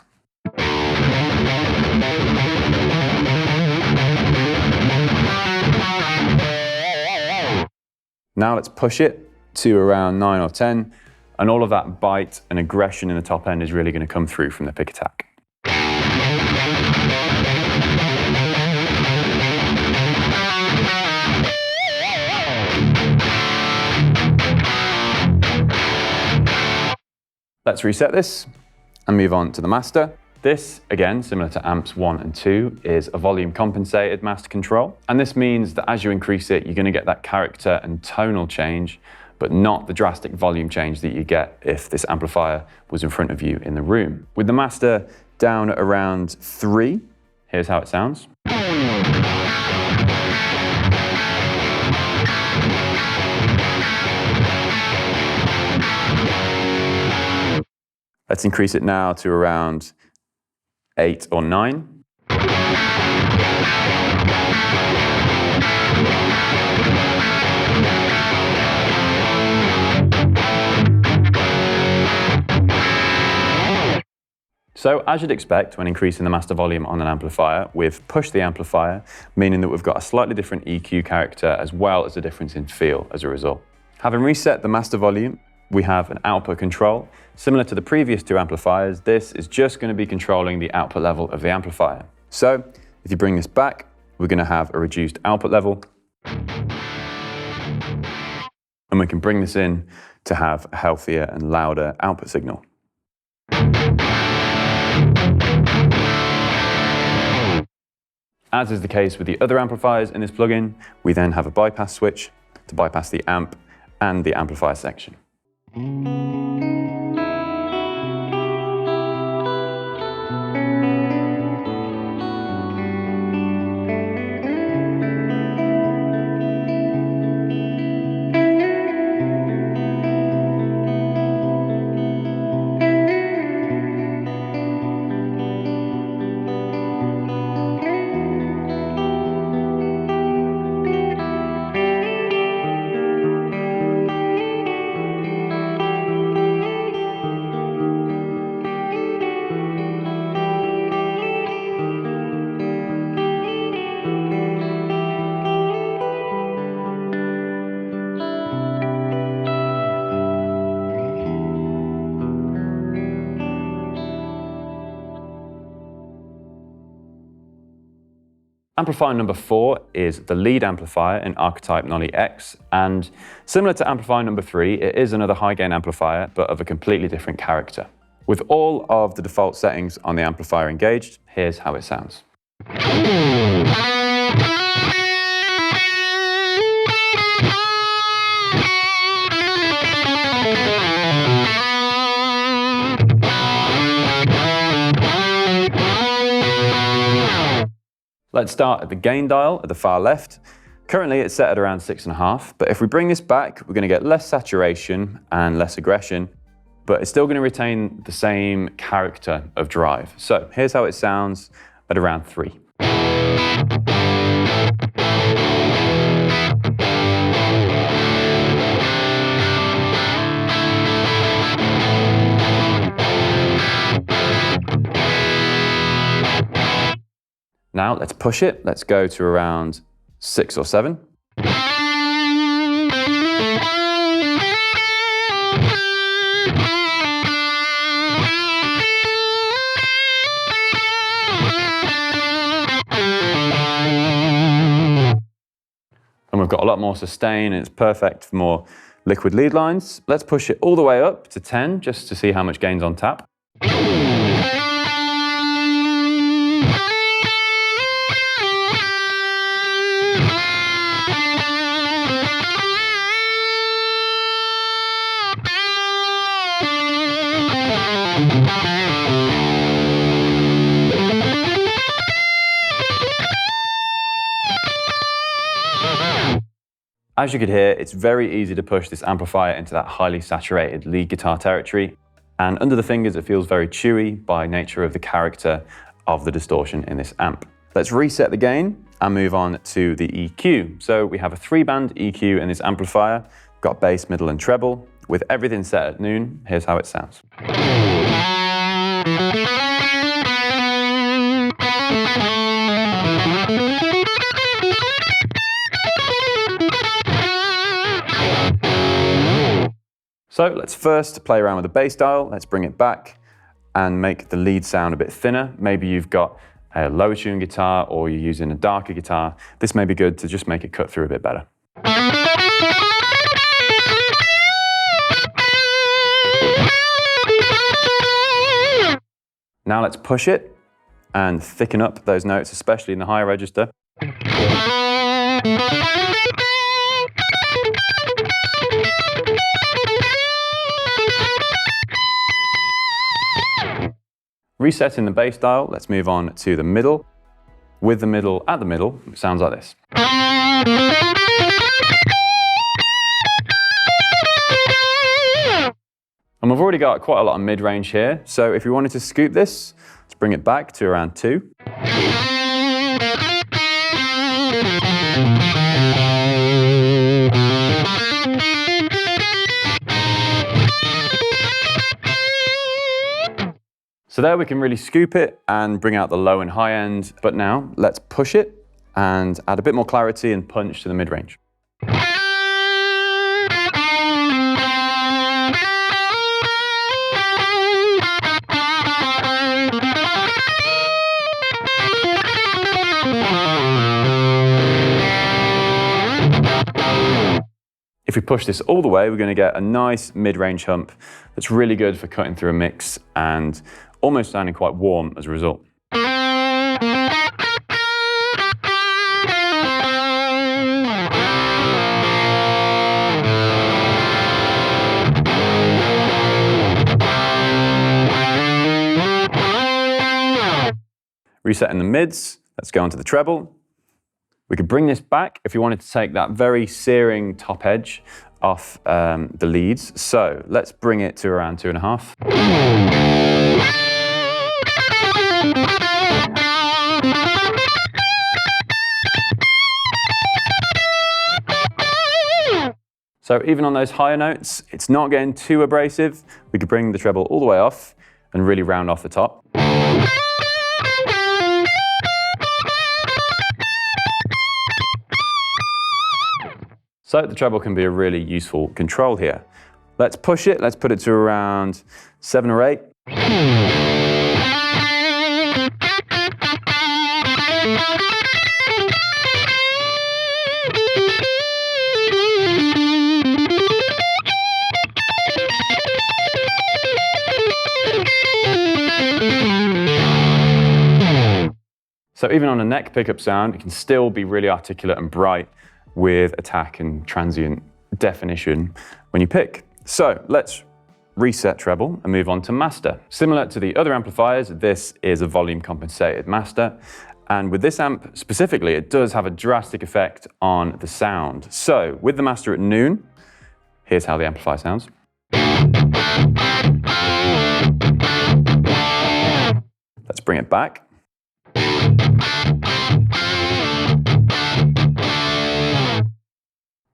Now let's push it to around 9 or 10, and all of that bite and aggression in the top end is really going to come through from the pick attack. Let's reset this and move on to the master. This, again, similar to amps 1 and 2, is a volume compensated master control. And this means that as you increase it, you're going to get that character and tonal change, but not the drastic volume change that you get if this amplifier was in front of you in the room. With the master down at around 3, here's how it sounds. Let's increase it now to around 8 or 9. So, as you'd expect when increasing the master volume on an amplifier, we've pushed the amplifier, meaning that we've got a slightly different EQ character as well as a difference in feel as a result. Having reset the master volume, we have an output control. Similar to the previous 2 amplifiers, this is just going to be controlling the output level of the amplifier. So, if you bring this back, we're going to have a reduced output level. And we can bring this in to have a healthier and louder output signal. As is the case with the other amplifiers in this plugin, we then have a bypass switch to bypass the amp and the amplifier section. Amplifier number 4 is the lead amplifier in Archetype Nolly X, and similar to amplifier number 3, it is another high gain amplifier, but of a completely different character. With all of the default settings on the amplifier engaged, here's how it sounds. Let's start at the gain dial at the far left. Currently it's set at around 6.5, but if we bring this back, we're going to get less saturation and less aggression, but it's still going to retain the same character of drive. So here's how it sounds at around 3. Now let's push it. Let's go to around 6 or 7. And we've got a lot more sustain, and it's perfect for more liquid lead lines. Let's push it all the way up to 10 just to see how much gain's on tap. As you could hear, it's very easy to push this amplifier into that highly saturated lead guitar territory, and under the fingers it feels very chewy by nature of the character of the distortion in this amp. Let's reset the gain and move on to the EQ. So we have a 3-band EQ in this amplifier. We've got bass, middle and treble. With everything set at noon, here's how it sounds. So let's first play around with the bass dial. Let's bring it back and make the lead sound a bit thinner. Maybe you've got a lower tune guitar or you're using a darker guitar. This may be good to just make it cut through a bit better. Now let's push it and thicken up those notes, especially in the higher register. Resetting the bass dial, let's move on to the middle. With the middle at the middle, it sounds like this. And we've already got quite a lot of mid-range here, so if we wanted to scoop this, let's bring it back to around 2. So there we can really scoop it and bring out the low and high end, but now let's push it and add a bit more clarity and punch to the mid-range. If we push this all the way, we're going to get a nice mid-range hump that's really good for cutting through a mix and almost sounding quite warm as a result. Resetting the mids, let's go onto the treble. We could bring this back if you wanted to take that very searing top edge off the leads. So let's bring it to around 2.5. So even on those higher notes, it's not getting too abrasive. We could bring the treble all the way off and really round off the top. So the treble can be a really useful control here. Let's push it, let's put it to around 7 or 8. So even on a neck pickup sound, it can still be really articulate and bright with attack and transient definition when you pick. So let's reset treble and move on to master. Similar to the other amplifiers, this is a volume compensated master, And with this amp specifically, it does have a drastic effect on the sound. So with the master at noon, here's how the amplifier sounds. Let's bring it back.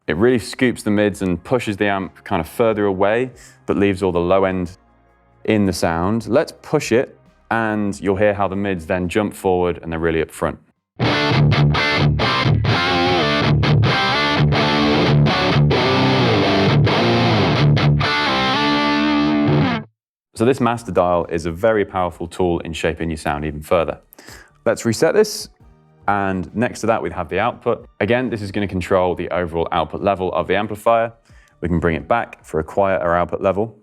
It really scoops the mids and pushes the amp kind of further away, but leaves all the low end in the sound. Let's push it, and you'll hear how the mids then jump forward and they're really up front. So this master dial is a very powerful tool in shaping your sound even further. Let's reset this. And next to that, we have the output. Again, this is going to control the overall output level of the amplifier. We can bring it back for a quieter output level.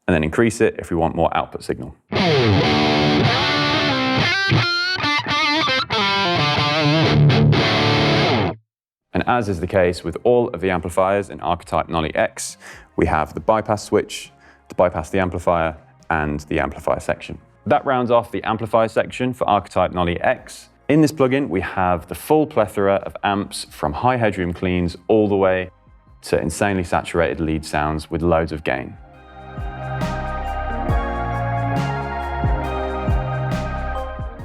And then increase it if we want more output signal. And as is the case with all of the amplifiers in Archetype Nolly X, we have the bypass switch to bypass the amplifier and the amplifier section. That rounds off the amplifier section for Archetype Nolly X. In this plugin, we have the full plethora of amps from high headroom cleans all the way to insanely saturated lead sounds with loads of gain.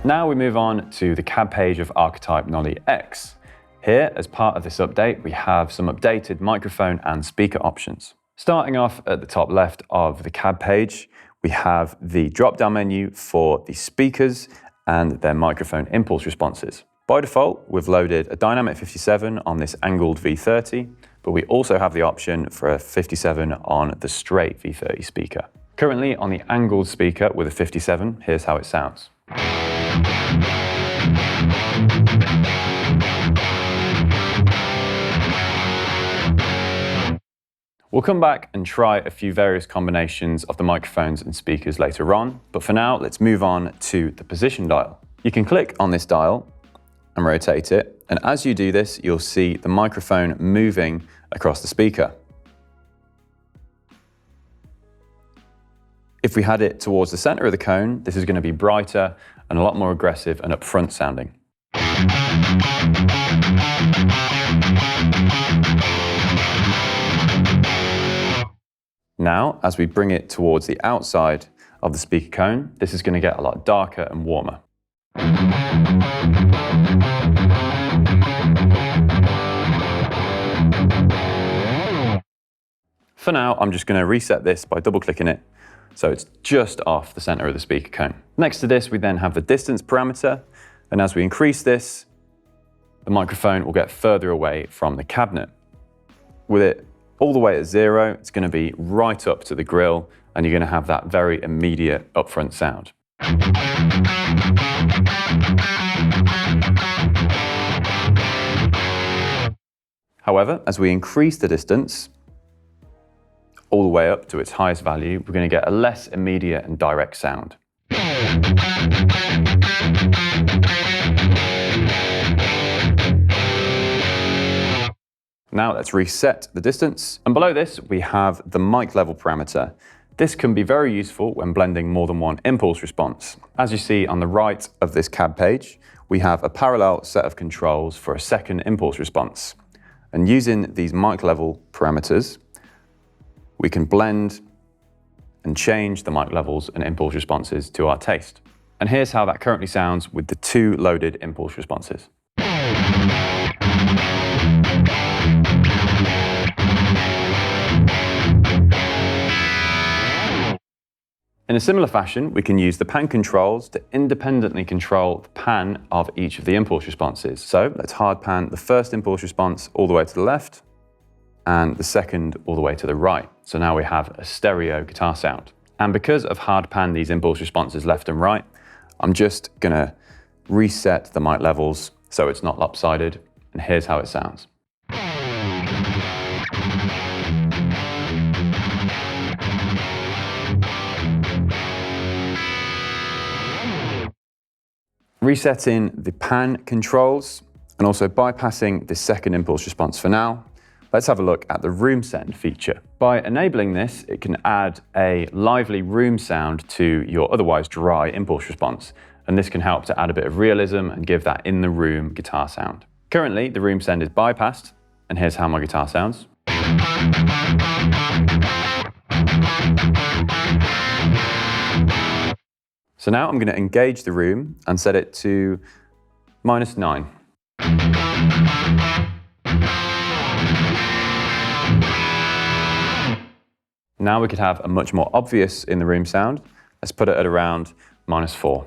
Now we move on to the cab page of Archetype Nolly X. Here, as part of this update, we have some updated microphone and speaker options. Starting off at the top left of the cab page, we have the drop-down menu for the speakers and their microphone impulse responses. By default, we've loaded a dynamic 57 on this angled V30, but we also have the option for a 57 on the straight V30 speaker. Currently on the angled speaker with a 57, here's how it sounds. We'll come back and try a few various combinations of the microphones and speakers later on, but for now, let's move on to the position dial. You can click on this dial and rotate it, and as you do this, you'll see the microphone moving across the speaker. If we had it towards the center of the cone, this is going to be brighter and a lot more aggressive and upfront sounding. Now, as we bring it towards the outside of the speaker cone, this is going to get a lot darker and warmer. For now, I'm just going to reset this by double-clicking it, so it's just off the center of the speaker cone. Next to this, we then have the distance parameter, and as we increase this, the microphone will get further away from the cabinet. With it all the way at 0, it's going to be right up to the grill, and you're going to have that very immediate upfront sound. However, as we increase the distance all the way up to its highest value, we're going to get a less immediate and direct sound. Now let's reset the distance. And below this, we have the mic level parameter. This can be very useful when blending more than one impulse response. As you see on the right of this cab page, we have a parallel set of controls for a second impulse response. And using these mic level parameters, we can blend and change the mic levels and impulse responses to our taste. And here's how that currently sounds with the 2 loaded impulse responses. In a similar fashion, we can use the pan controls to independently control the pan of each of the impulse responses. So let's hard pan the first impulse response all the way to the left and the second all the way to the right. So now we have a stereo guitar sound. And because I've hard panned these impulse responses left and right, I'm just gonna reset the mic levels so it's not lopsided, and here's how it sounds. Resetting the pan controls and also bypassing the second impulse response for now. let's have a look at the room send feature. By enabling this, it can add a lively room sound to your otherwise dry impulse response, and this can help to add a bit of realism and give that in-the-room guitar sound. Currently, the room send is bypassed, and here's how my guitar sounds. So now I'm going to engage the room and set it to -9. Now we could have a much more obvious in the room sound. Let's put it at around -4.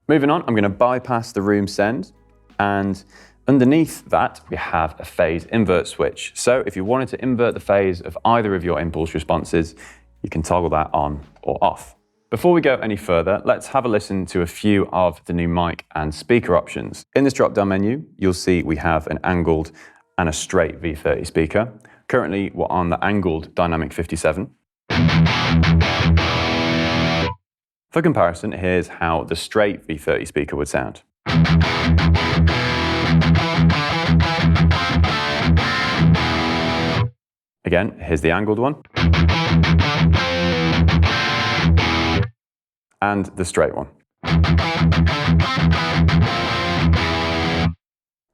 Moving on, I'm going to bypass the room send, and underneath that we have a phase invert switch. So if you wanted to invert the phase of either of your impulse responses, you can toggle that on or off. Before we go any further, let's have a listen to a few of the new mic and speaker options. In this drop-down menu, you'll see we have an angled and a straight V30 speaker. Currently, we're on the angled Dynamic 57. For comparison, here's how the straight V30 speaker would sound. Again, here's the angled one. And the straight one.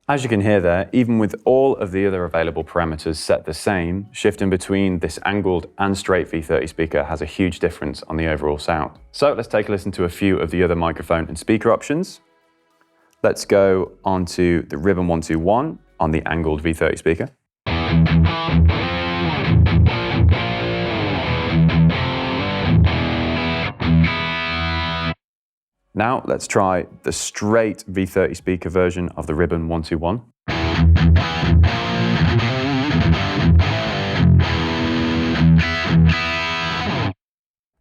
As you can hear there, even with all of the other available parameters set the same, shifting between this angled and straight V30 speaker has a huge difference on the overall sound. So let's take a listen to a few of the other microphone and speaker options. Let's go on to the Ribbon 121 on the angled V30 speaker. Now let's try the straight V30 speaker version of the Ribbon 121.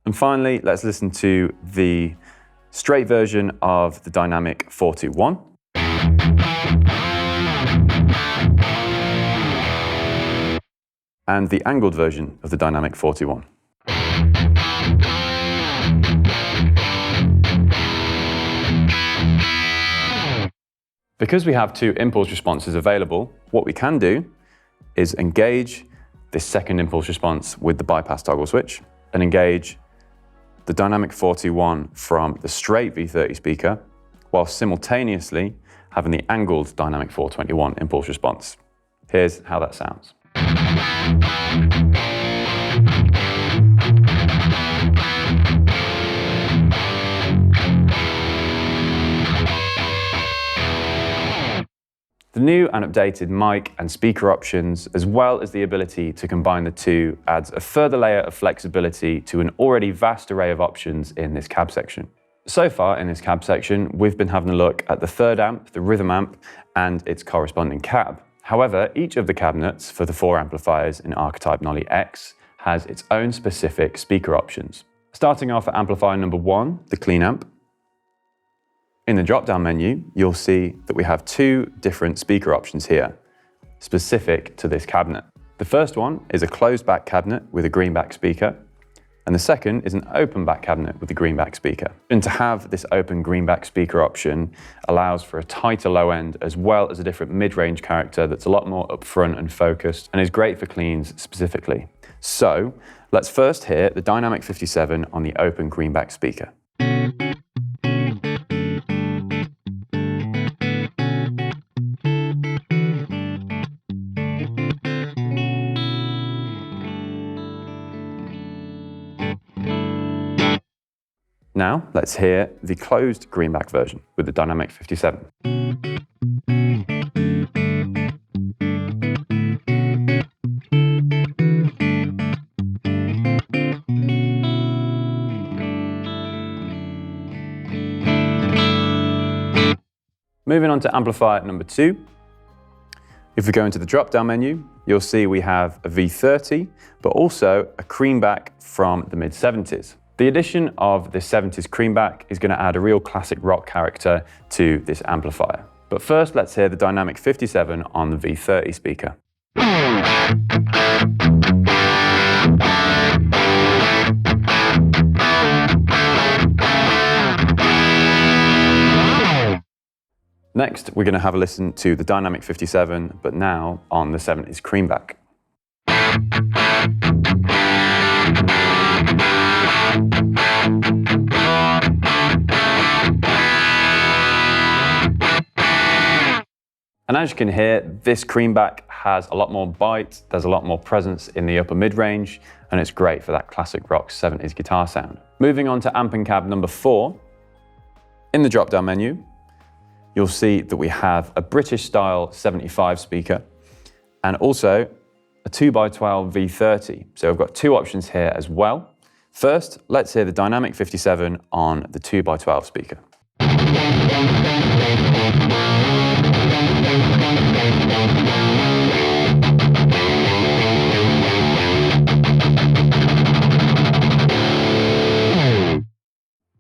And finally, let's listen to the straight version of the Dynamic 41. And the angled version of the Dynamic 41. Because we have two impulse responses available, what we can do is engage this second impulse response with the bypass toggle switch and engage the Dynamic 41 from the straight V30 speaker while simultaneously having the angled Dynamic 421 impulse response. Here's how that sounds. The new and updated mic and speaker options, as well as the ability to combine the two, adds a further layer of flexibility to an already vast array of options in this cab section. So far in this cab section, we've been having a look at the third amp, the rhythm amp, and its corresponding cab. However, each of the cabinets for the 4 amplifiers in Archetype Nolly X has its own specific speaker options. Starting off at amplifier number 1, the clean amp. In the drop-down menu, you'll see that we have 2 different speaker options here, specific to this cabinet. The first one is a closed-back cabinet with a greenback speaker, and the second is an open-back cabinet with a greenback speaker. And to have this open greenback speaker option allows for a tighter low end, as well as a different mid-range character that's a lot more upfront and focused, and is great for cleans specifically. So, let's first hear the Dynamic 57 on the open greenback speaker. Now, let's hear the closed greenback version with the Dynamic 57. Moving on to amplifier number 2. If we go into the drop-down menu, you'll see we have a V30, but also a creamback from the mid-70s. The addition of the 70s creamback is going to add a real classic rock character to this amplifier. But first, let's hear the Dynamic 57 on the V30 speaker. Next, we're going to have a listen to the Dynamic 57, but now on the 70s Creamback. And as you can hear, this Creamback has a lot more bite, there's a lot more presence in the upper mid-range, and it's great for that classic rock 70s guitar sound. Moving on to amp and cab number 4, in the drop-down menu, you'll see that we have a British-style 75 speaker, and also a 2x12 V30. So we've got two options here as well. First, let's hear the Dynamic 57 on the 2x12 speaker.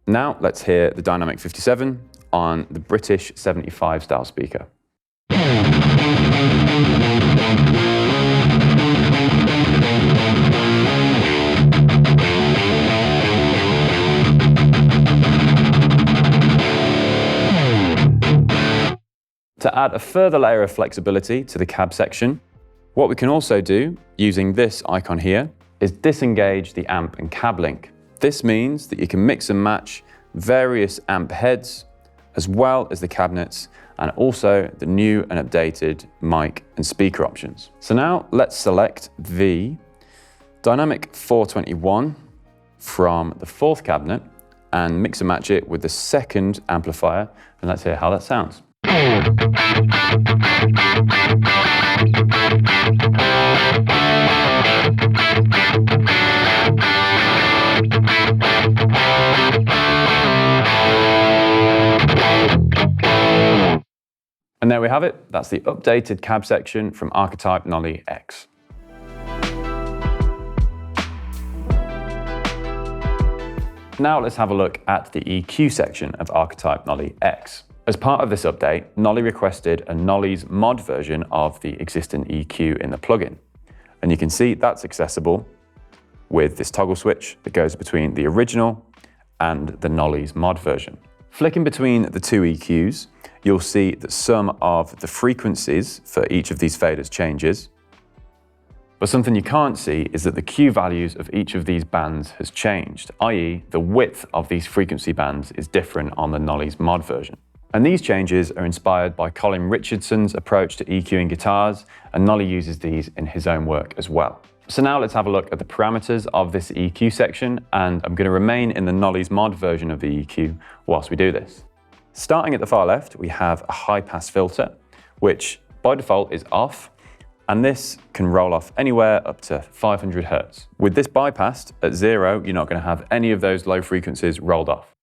Now let's hear the Dynamic 57 on the British 75 style speaker. To add a further layer of flexibility to the cab section, what we can also do using this icon here is disengage the amp and cab link. This means that you can mix and match various amp heads as well as the cabinets and also the new and updated mic and speaker options. So now let's select the Dynamic 421 from the fourth cabinet and mix and match it with the second amplifier, and let's hear how that sounds. And there we have it. That's the updated cab section from Archetype Nolly X. Now let's have a look at the EQ section of Archetype Nolly X. As part of this update, Nolly requested a Nolly's mod version of the existing EQ in the plugin. And you can see that's accessible with this toggle switch that goes between the original and the Nolly's mod version. Flicking between the two EQs, you'll see that some of the frequencies for each of these faders changes. But something you can't see is that the Q values of each of these bands has changed, i.e. the width of these frequency bands is different on the Nolly's mod version. And these changes are inspired by Colin Richardson's approach to EQing guitars, and Nolly uses these in his own work as well. So now let's have a look at the parameters of this EQ section, and I'm going to remain in the Nolly's mod version of the EQ whilst we do this. Starting at the far left, we have a high pass filter, which by default is off, and this can roll off anywhere up to 500 Hertz. With this bypassed at 0, you're not going to have any of those low frequencies rolled off.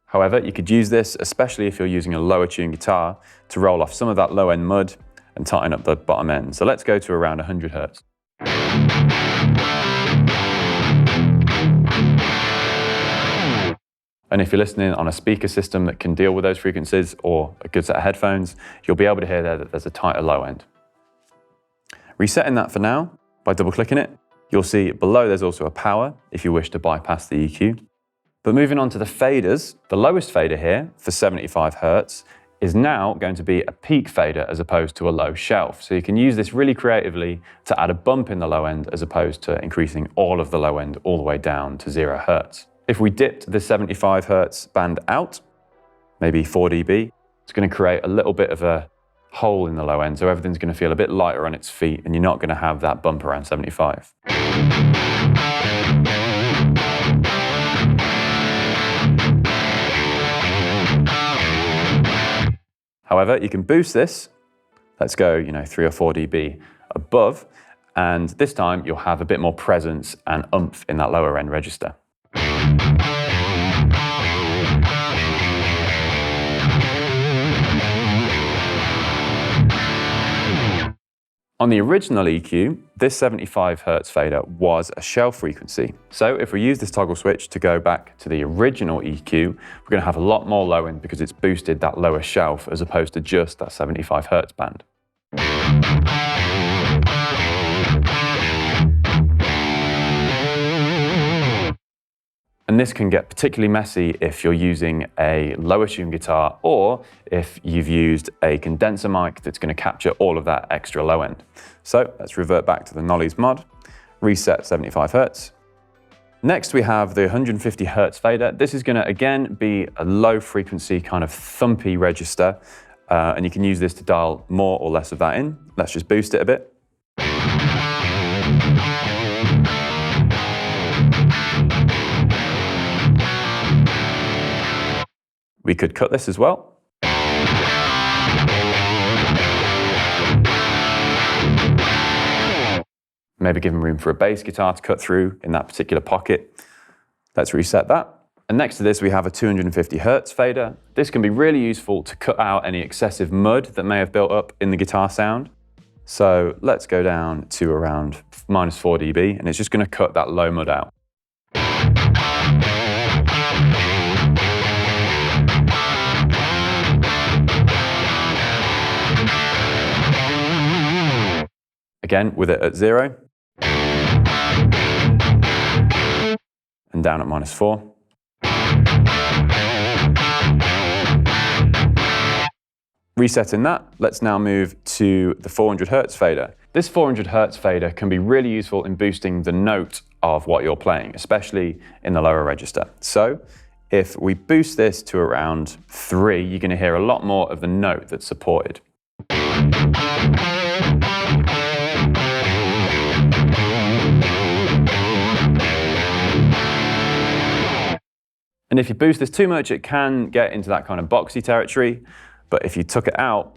However, you could use this, especially if you're using a lower tuned guitar, to roll off some of that low end mud and tighten up the bottom end. So let's go to around 100 Hertz. And if you're listening on a speaker system that can deal with those frequencies or a good set of headphones, you'll be able to hear there that there's a tighter low end. Resetting that for now by double clicking it, you'll see below there's also a power if you wish to bypass the EQ. But moving on to the faders, the lowest fader here for 75 Hertz is now going to be a peak fader as opposed to a low shelf. So you can use this really creatively to add a bump in the low end as opposed to increasing all of the low end all the way down to 0 Hertz. If we dipped the 75 Hertz band out, maybe 4 dB, it's going to create a little bit of a hole in the low end, so everything's going to feel a bit lighter on its feet and you're not going to have that bump around 75. However, you can boost this. Let's go, 3 or 4 dB above, and this time you'll have a bit more presence and oomph in that lower end register. On the original EQ, this 75 Hertz fader was a shelf frequency. So if we use this toggle switch to go back to the original EQ, we're going to have a lot more low end because it's boosted that lower shelf as opposed to just that 75 Hertz band. And this can get particularly messy if you're using a lower tune guitar or if you've used a condenser mic that's going to capture all of that extra low end. So let's revert back to the Nolly's mod, reset 75 Hertz. Next we have the 150 Hertz fader. This is going to again be a low frequency kind of thumpy register, and you can use this to dial more or less of that in. Let's just boost it a bit. We could cut this as well. Maybe giving room for a bass guitar to cut through in that particular pocket. Let's reset that. And next to this, we have a 250 Hertz fader. This can be really useful to cut out any excessive mud that may have built up in the guitar sound. So let's go down to around -4 dB, and it's just going to cut that low mud out. Again, with it at 0. And down at -4. Resetting that, let's now move to the 400 Hertz fader. This 400 Hertz fader can be really useful in boosting the note of what you're playing, especially in the lower register. So if we boost this to around 3, you're going to hear a lot more of the note that's supported. And if you boost this too much, it can get into that kind of boxy territory. But if you took it out,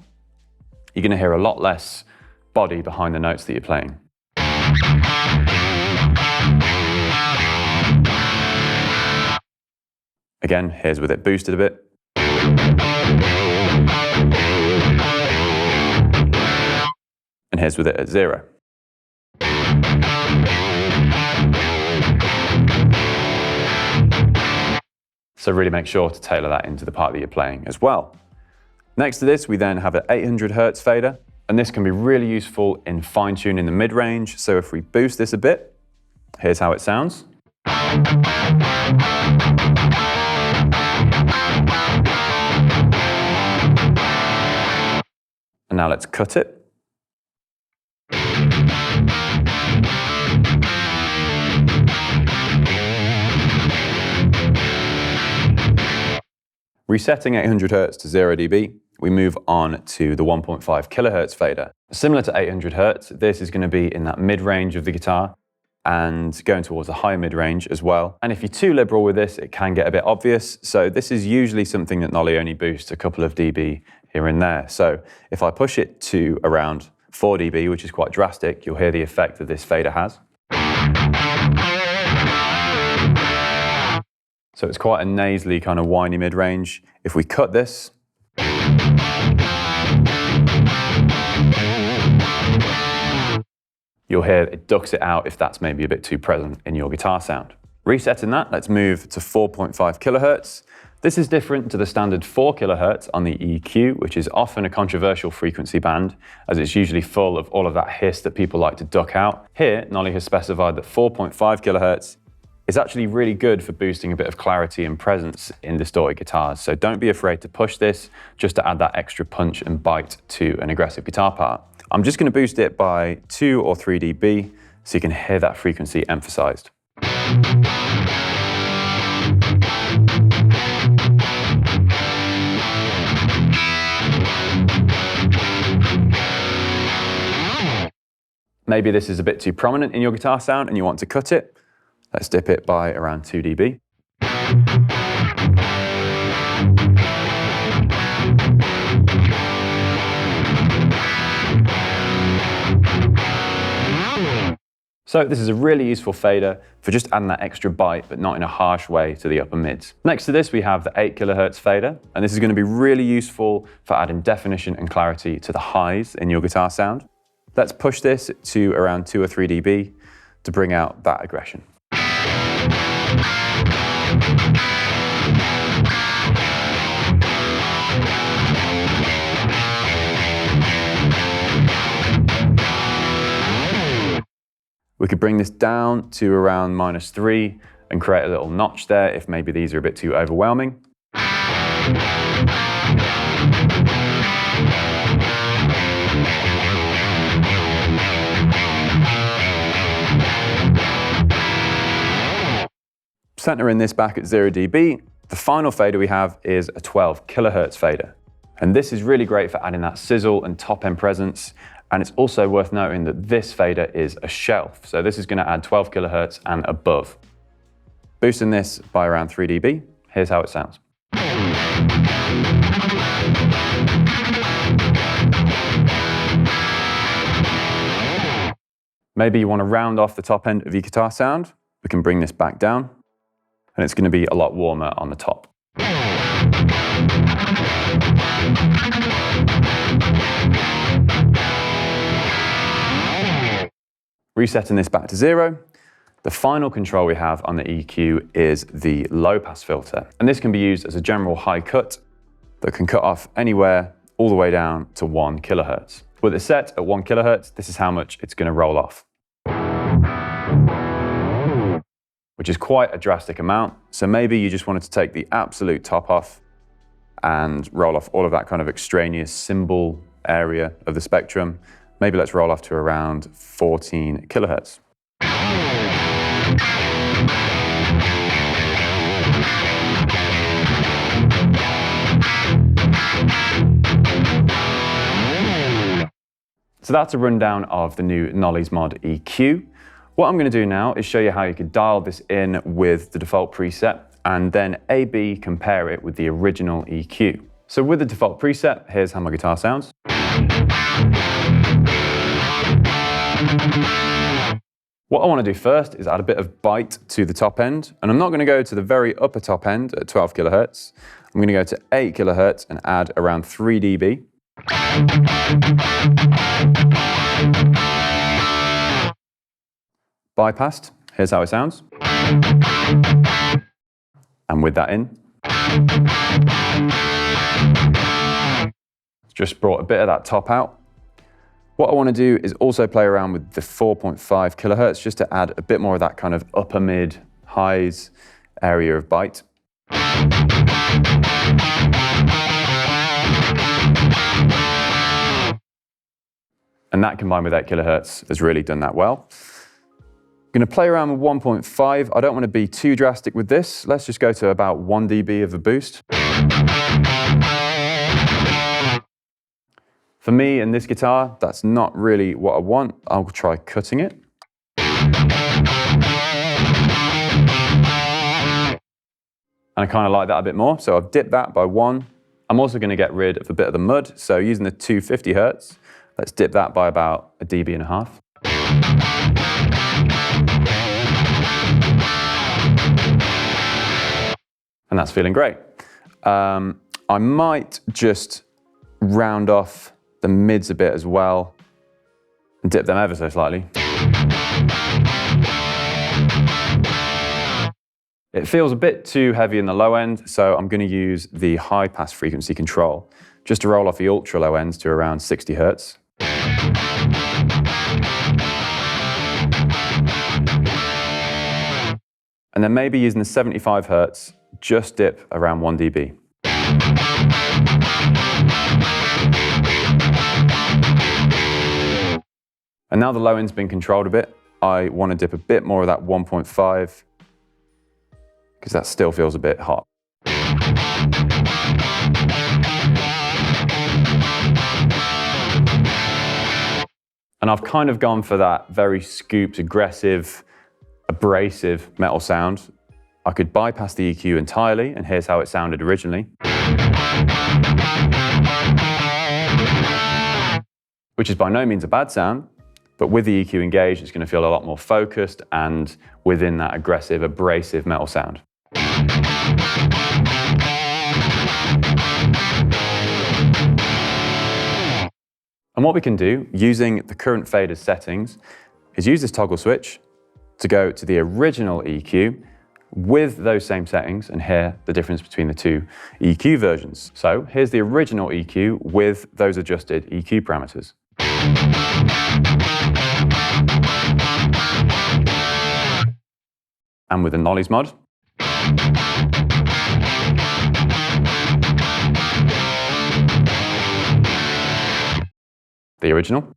you're going to hear a lot less body behind the notes that you're playing. Again, here's with it boosted a bit. And here's with it at 0. So really make sure to tailor that into the part that you're playing as well. Next to this, we then have an 800 Hertz fader, and this can be really useful in fine-tuning the mid-range. So if we boost this a bit, here's how it sounds. And now let's cut it. Resetting 800 Hertz to 0 dB, we move on to the 1.5 kilohertz fader. Similar to 800 Hertz, this is going to be in that mid-range of the guitar and going towards a high mid-range as well. And if you're too liberal with this, it can get a bit obvious. So this is usually something that Nolly only boosts a couple of dB here and there. So if I push it to around 4 dB, which is quite drastic, you'll hear the effect that this fader has. So it's quite a nasally kind of whiny mid-range. If we cut this, you'll hear it ducks it out if that's maybe a bit too present in your guitar sound. Resetting that, let's move to 4.5 kilohertz. This is different to the standard 4 kilohertz on the EQ, which is often a controversial frequency band, as it's usually full of all of that hiss that people like to duck out. Here, Nolly has specified that 4.5 kilohertz is actually really good for boosting a bit of clarity and presence in distorted guitars. So don't be afraid to push this just to add that extra punch and bite to an aggressive guitar part. I'm just going to boost it by 2 or 3 dB so you can hear that frequency emphasized. Maybe this is a bit too prominent in your guitar sound and you want to cut it. Let's dip it by around 2 dB. So this is a really useful fader for just adding that extra bite, but not in a harsh way to the upper mids. Next to this, we have the 8 kilohertz fader, and this is going to be really useful for adding definition and clarity to the highs in your guitar sound. Let's push this to around 2 or 3 dB to bring out that aggression. We could bring this down to around -3 and create a little notch there if maybe these are a bit too overwhelming. Centering this back at 0 dB, the final fader we have is a 12 kilohertz fader. And this is really great for adding that sizzle and top end presence. And it's also worth noting that this fader is a shelf. So this is going to add 12 kilohertz and above. Boosting this by around 3 dB, here's how it sounds. Maybe you want to round off the top end of your guitar sound. We can bring this back down, and it's going to be a lot warmer on the top. Resetting this back to 0. The final control we have on the EQ is the low pass filter. And this can be used as a general high cut that can cut off anywhere all the way down to 1 kilohertz. With it set at 1 kilohertz, this is how much it's going to roll off, which is quite a drastic amount. So maybe you just wanted to take the absolute top off and roll off all of that kind of extraneous cymbal area of the spectrum. Maybe let's roll off to around 14 kilohertz. So that's a rundown of the new Nolly's Mod EQ. What I'm going to do now is show you how you could dial this in with the default preset and then A/B compare it with the original EQ. So with the default preset, here's how my guitar sounds. What I want to do first is add a bit of bite to the top end, and I'm not going to go to the very upper top end at 12 kilohertz. I'm going to go to 8 kilohertz and add around 3 dB. Bypassed, here's how it sounds. And with that in, just brought a bit of that top out. What I want to do is also play around with the 4.5 kilohertz just to add a bit more of that kind of upper mid highs area of bite. And that combined with 8 kilohertz has really done that well. I'm going to play around with 1.5. I don't want to be too drastic with this. Let's just go to about 1 dB of a boost. For me and this guitar, that's not really what I want. I'll try cutting it. And I kind of like that a bit more, so I've dipped that by 1. I'm also going to get rid of a bit of the mud, so using the 250 hertz, let's dip that by about 1.5 dB. And that's feeling great. I might just round off the mids a bit as well and dip them ever so slightly. It feels a bit too heavy in the low end, so I'm going to use the high pass frequency control just to roll off the ultra low ends to around 60 hertz. And then maybe using the 75 hertz, just dip around 1 dB. And now the low end's been controlled a bit, I want to dip a bit more of that 1.5 because that still feels a bit hot. And I've kind of gone for that very scooped, aggressive, abrasive metal sound. I could bypass the EQ entirely, and here's how it sounded originally. Which is by no means a bad sound, but with the EQ engaged, it's going to feel a lot more focused and within that aggressive, abrasive metal sound. And what we can do, using the current fader's settings, is use this toggle switch to go to the original EQ with those same settings and hear the difference between the two EQ versions. So here's the original EQ with those adjusted EQ parameters. And with the Nolly's mod, the original,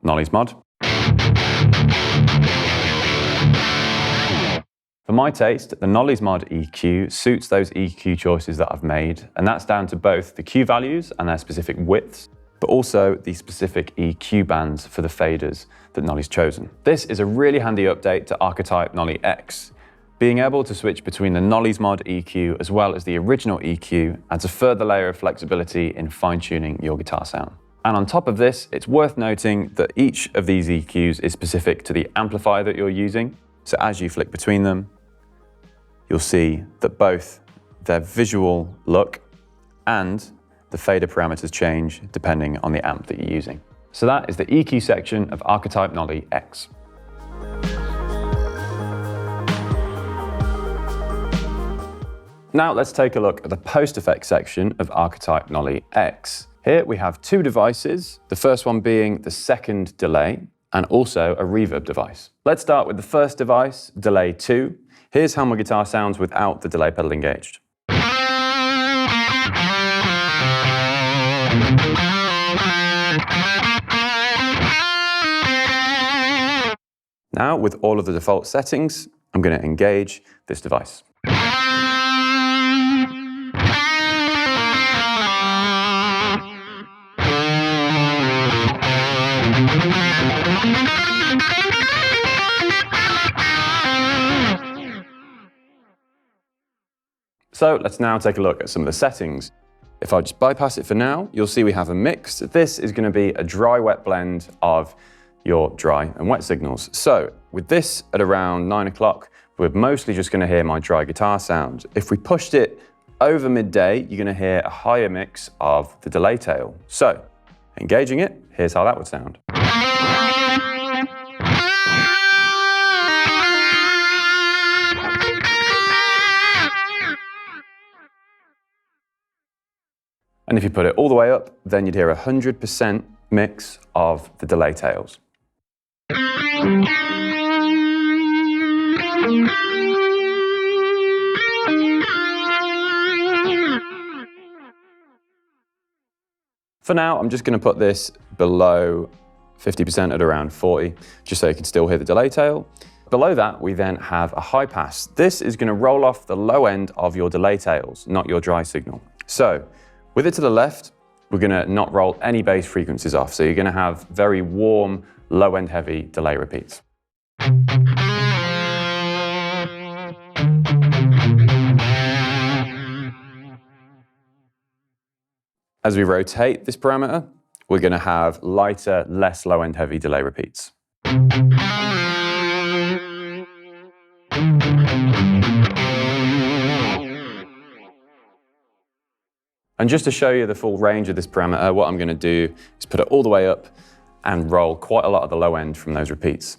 Nolly's mod. For my taste, the Nolly's mod EQ suits those EQ choices that I've made, and that's down to both the Q values and their specific widths, but also the specific EQ bands for the faders that Nolly's chosen. This is a really handy update to Archetype Nolly X. Being able to switch between the Nolly's mod EQ as well as the original EQ adds a further layer of flexibility in fine-tuning your guitar sound. And on top of this, it's worth noting that each of these EQs is specific to the amplifier that you're using. So as you flick between them, you'll see that both their visual look and the fader parameters change depending on the amp that you're using. So that is the EQ section of Archetype Nolly X. Now let's take a look at the post-effect section of Archetype Nolly X. Here we have two devices, the first one being the second delay and also a reverb device. Let's start with the first device, delay 2. Here's how my guitar sounds without the delay pedal engaged. Now, with all of the default settings, I'm going to engage this device. So let's now take a look at some of the settings. If I just bypass it for now, you'll see we have a mix. This is going to be a dry-wet blend of your dry and wet signals. So with this at around 9 o'clock, we're mostly just going to hear my dry guitar sound. If we pushed it over midday, you're going to hear a higher mix of the delay tail. So engaging it, here's how that would sound. And if you put it all the way up, then you'd hear 100% mix of the delay tails. For now, I'm just going to put this below 50% at around 40, just so you can still hear the delay tail. Below that, we then have a high pass. This is going to roll off the low end of your delay tails, not your dry signal. So, with it to the left, we're going to not roll any bass frequencies off. So you're going to have very warm, low-end heavy delay repeats. As we rotate this parameter, we're going to have lighter, less low-end heavy delay repeats. And just to show you the full range of this parameter, what I'm going to do is put it all the way up and roll quite a lot of the low end from those repeats.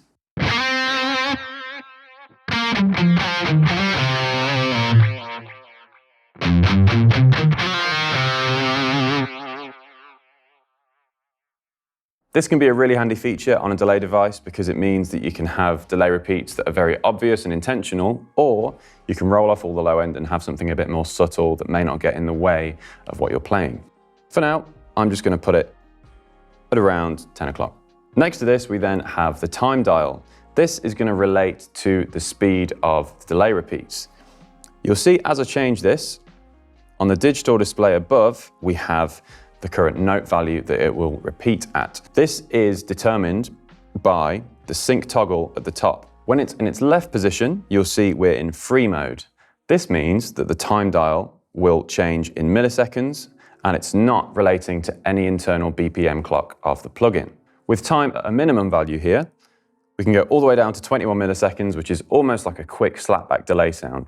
This can be a really handy feature on a delay device because it means that you can have delay repeats that are very obvious and intentional, or you can roll off all the low end and have something a bit more subtle that may not get in the way of what you're playing. For now, I'm just going to put it at around 10 o'clock. Next to this, we then have the time dial. This is going to relate to the speed of the delay repeats. You'll see as I change this, on the digital display above, we have the current note value that it will repeat at. This is determined by the sync toggle at the top. When it's in its left position, you'll see we're in free mode. This means that the time dial will change in milliseconds, and it's not relating to any internal BPM clock of the plugin. With time at a minimum value here, we can go all the way down to 21 milliseconds, which is almost like a quick slapback delay sound.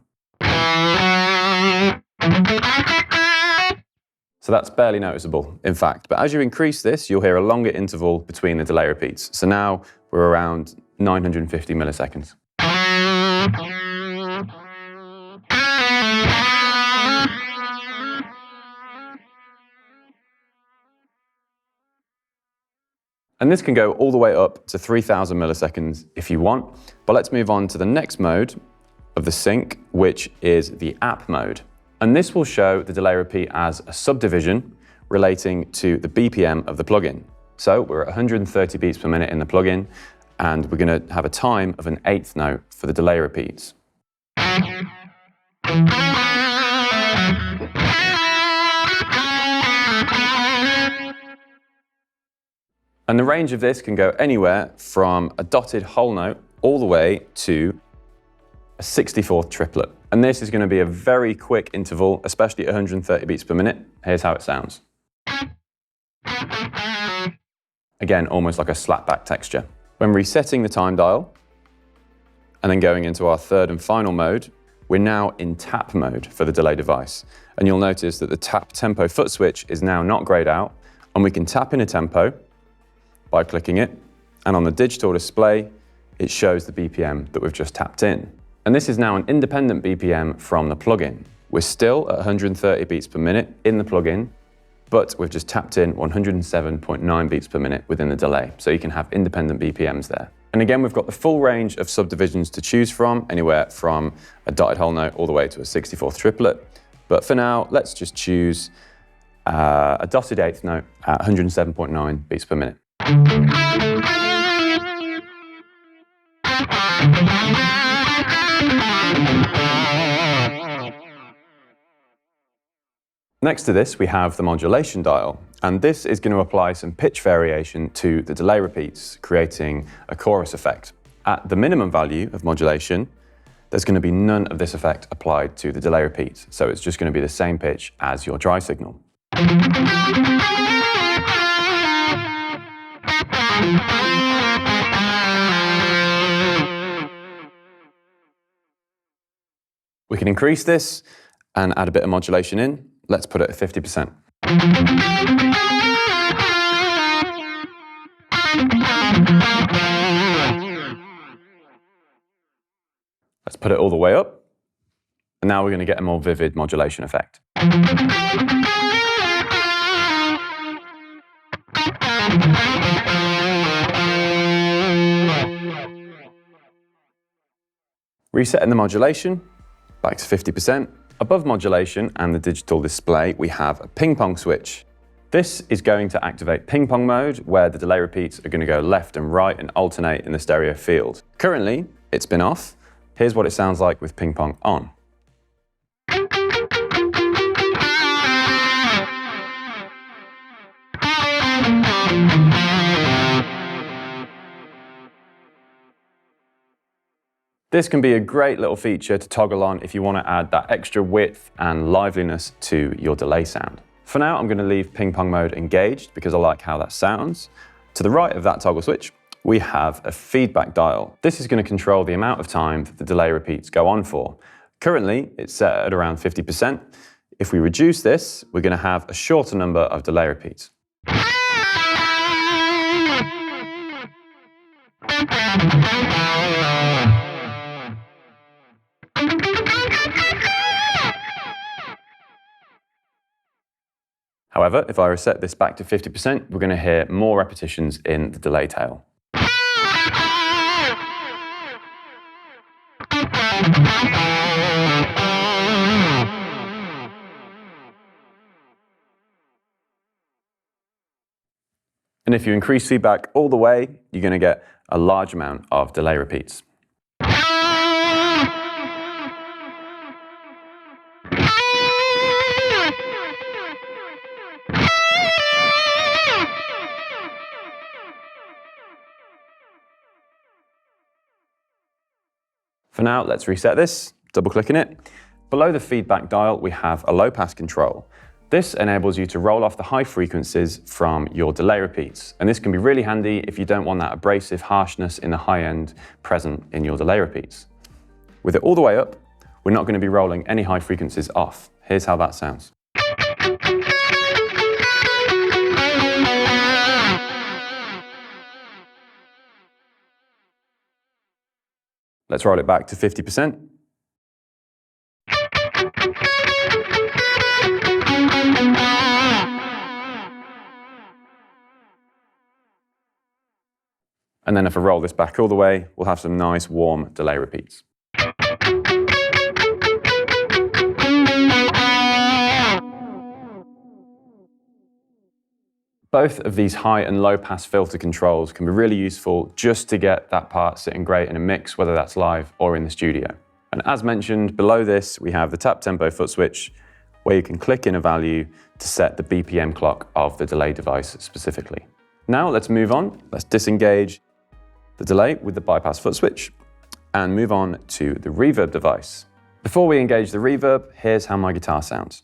So that's barely noticeable, in fact. But as you increase this, you'll hear a longer interval between the delay repeats. So now we're around 950 milliseconds. And this can go all the way up to 3000 milliseconds if you want. But let's move on to the next mode of the sync, which is the app mode. And this will show the delay repeat as a subdivision relating to the BPM of the plugin. So we're at 130 beats per minute in the plugin, and we're going to have a time of an eighth note for the delay repeats. And the range of this can go anywhere from a dotted whole note all the way to a 64th triplet. And this is going to be a very quick interval, especially at 130 beats per minute. Here's how it sounds. Again, almost like a slapback texture. When resetting the time dial and then going into our third and final mode, we're now in tap mode for the delay device. And you'll notice that the tap tempo foot switch is now not grayed out, and we can tap in a tempo by clicking it, and on the digital display, it shows the BPM that we've just tapped in. And this is now an independent BPM from the plugin. We're still at 130 beats per minute in the plugin, but we've just tapped in 107.9 beats per minute within the delay. So you can have independent BPMs there. And again, we've got the full range of subdivisions to choose from, anywhere from a dotted whole note all the way to a 64th triplet. But for now, let's just choose a dotted eighth note at 107.9 beats per minute. Next to this, we have the modulation dial, and this is going to apply some pitch variation to the delay repeats, creating a chorus effect. At the minimum value of modulation, there's going to be none of this effect applied to the delay repeats, so it's just going to be the same pitch as your dry signal. We can increase this and add a bit of modulation in. Let's put it at 50%. Let's put it all the way up. And now we're going to get a more vivid modulation effect. Resetting the modulation back to 50%. Above modulation and the digital display, we have a ping pong switch. This is going to activate ping pong mode, where the delay repeats are going to go left and right and alternate in the stereo field. Currently, it's been off. Here's what it sounds like with ping pong on. This can be a great little feature to toggle on if you want to add that extra width and liveliness to your delay sound. For now, I'm going to leave ping pong mode engaged because I like how that sounds. To the right of that toggle switch, we have a feedback dial. This is going to control the amount of time that the delay repeats go on for. Currently, it's set at around 50%. If we reduce this, we're going to have a shorter number of delay repeats. However, if I reset this back to 50%, we're going to hear more repetitions in the delay tail. And if you increase feedback all the way, you're going to get a large amount of delay repeats. For now, let's reset this, double-clicking it. Below the feedback dial, we have a low-pass control. This enables you to roll off the high frequencies from your delay repeats. And this can be really handy if you don't want that abrasive harshness in the high end present in your delay repeats. With it all the way up, we're not going to be rolling any high frequencies off. Here's how that sounds. Let's roll it back to 50%. And then if I roll this back all the way, we'll have some nice warm delay repeats. Both of these high and low pass filter controls can be really useful just to get that part sitting great in a mix, whether that's live or in the studio. And as mentioned, below this, we have the tap tempo foot switch, where you can click in a value to set the BPM clock of the delay device specifically. Now let's move on. Let's disengage the delay with the bypass foot switch and move on to the reverb device. Before we engage the reverb, here's how my guitar sounds.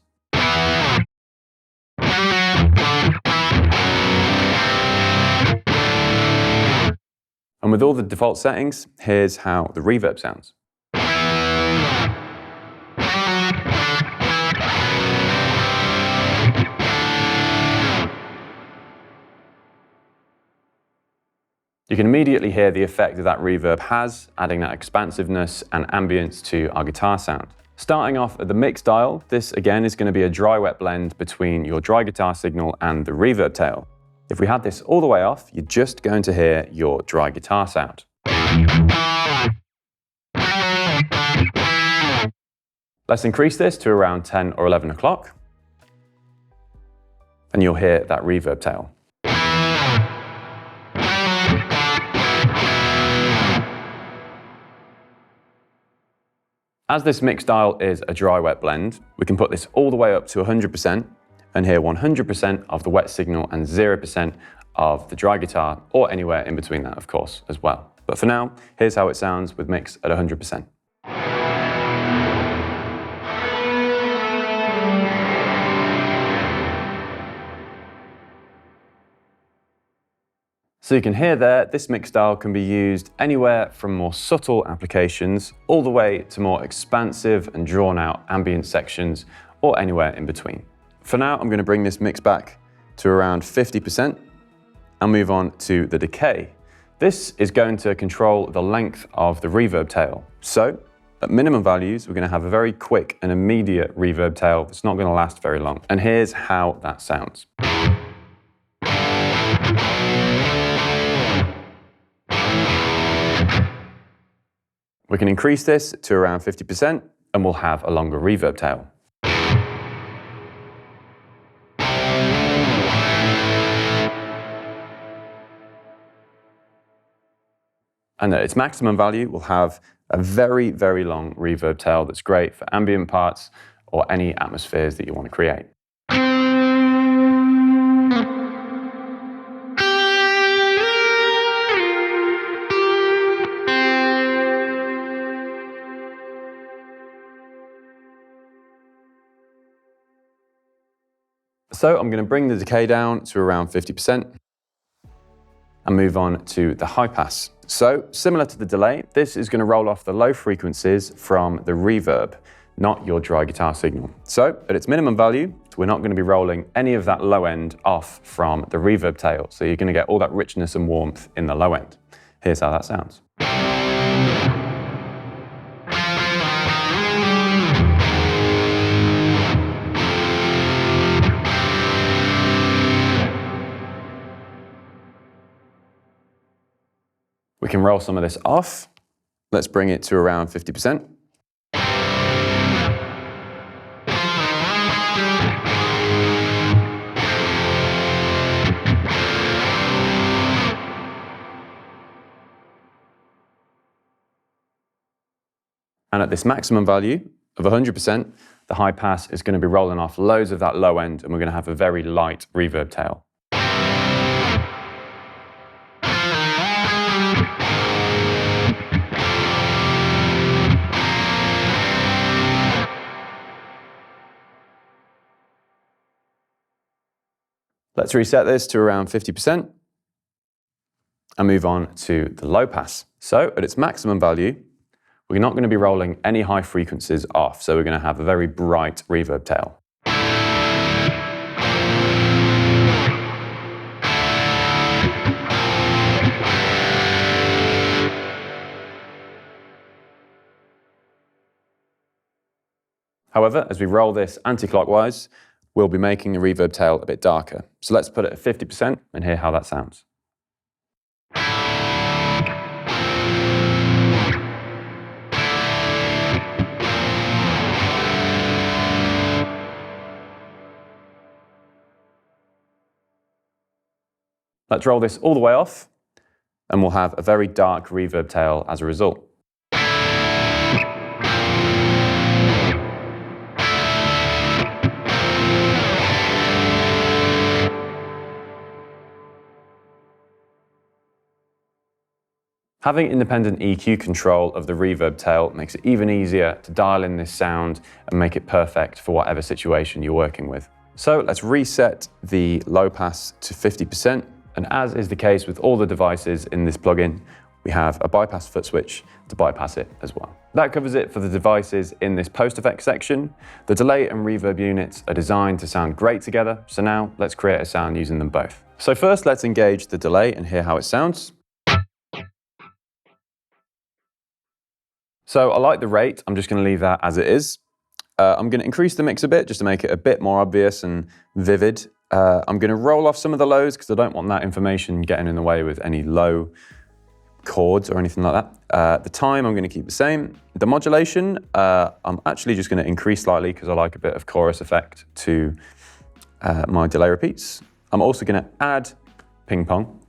And with all the default settings, here's how the reverb sounds. You can immediately hear the effect that reverb has, adding that expansiveness and ambience to our guitar sound. Starting off at the mix dial, this again is going to be a dry-wet blend between your dry guitar signal and the reverb tail. If we had this all the way off, you're just going to hear your dry guitar sound. Let's increase this to around 10 or 11 o'clock, and you'll hear that reverb tail. As this mix dial is a dry-wet blend, we can put this all the way up to 100% and hear 100% of the wet signal and 0% of the dry guitar, or anywhere in between that, of course, as well. But for now, here's how it sounds with mix at 100%. So you can hear there, this mix dial can be used anywhere from more subtle applications all the way to more expansive and drawn out ambient sections, or anywhere in between. For now, I'm going to bring this mix back to around 50% and move on to the decay. This is going to control the length of the reverb tail. So at minimum values, we're going to have a very quick and immediate reverb tail that's not going to last very long. And here's how that sounds. We can increase this to around 50% and we'll have a longer reverb tail. And at its maximum value, we'll have a very, very long reverb tail that's great for ambient parts or any atmospheres that you want to create. So I'm going to bring the decay down to around 50% and move on to the high pass. So similar to the delay, this is going to roll off the low frequencies from the reverb, not your dry guitar signal. So at its minimum value, we're not going to be rolling any of that low end off from the reverb tail. So you're going to get all that richness and warmth in the low end. Here's how that sounds. We can roll some of this off. Let's bring it to around 50%. And at this maximum value of 100%, the high pass is going to be rolling off loads of that low end, and we're going to have a very light reverb tail. Let's reset this to around 50% and move on to the low pass. So at its maximum value, we're not going to be rolling any high frequencies off, so we're going to have a very bright reverb tail. However, as we roll this anti-clockwise, we'll be making the reverb tail a bit darker. So let's put it at 50% and hear how that sounds. Let's roll this all the way off, and we'll have a very dark reverb tail as a result. Having independent EQ control of the reverb tail makes it even easier to dial in this sound and make it perfect for whatever situation you're working with. So let's reset the low pass to 50%, and as is the case with all the devices in this plugin, we have a bypass foot switch to bypass it as well. That covers it for the devices in this post effects section. The delay and reverb units are designed to sound great together, so now let's create a sound using them both. So first let's engage the delay and hear how it sounds. So I like the rate, I'm just going to leave that as it is. I'm going to increase the mix a bit just to make it a bit more obvious and vivid. I'm going to roll off some of the lows because I don't want that information getting in the way with any low chords or anything like that. The time I'm going to keep the same. The modulation, I'm actually just going to increase slightly because I like a bit of chorus effect to my delay repeats. I'm also going to add ping pong,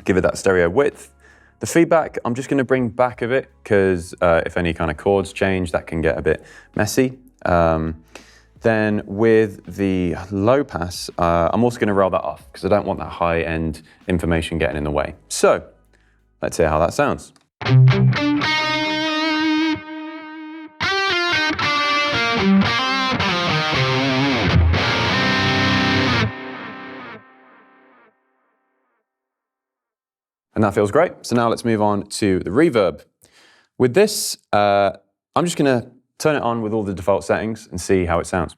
give it that stereo width. The feedback, I'm just going to bring back a bit because if any kind of chords change, that can get a bit messy. Then with the low pass, I'm also going to roll that off because I don't want that high-end information getting in the way. So let's hear how that sounds. And that feels great. So now let's move on to the reverb. With this, I'm just going to turn it on with all the default settings and see how it sounds.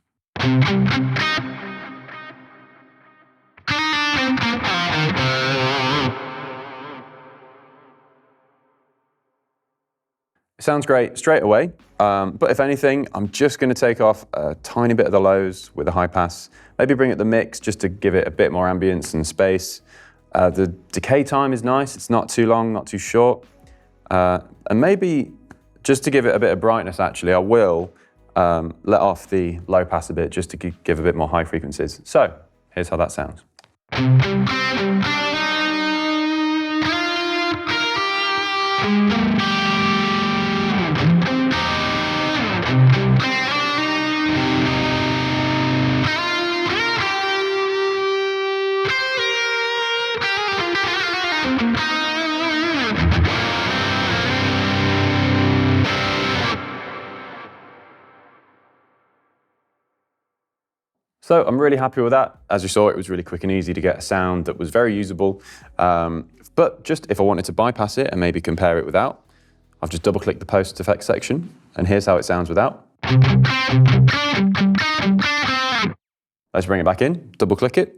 It sounds great straight away, but if anything, I'm just going to take off a tiny bit of the lows with the high pass, maybe bring it the mix just to give it a bit more ambience and space. The decay time is nice, it's not too long, not too short. And maybe just to give it a bit of brightness actually, I will let off the low pass a bit just to give a bit more high frequencies. So here's how that sounds. So I'm really happy with that. As you saw, it was really quick and easy to get a sound that was very usable. But just if I wanted to bypass it and maybe compare it without, I've just double-clicked the post effects section, and here's how it sounds without. Let's bring it back in, double-click it.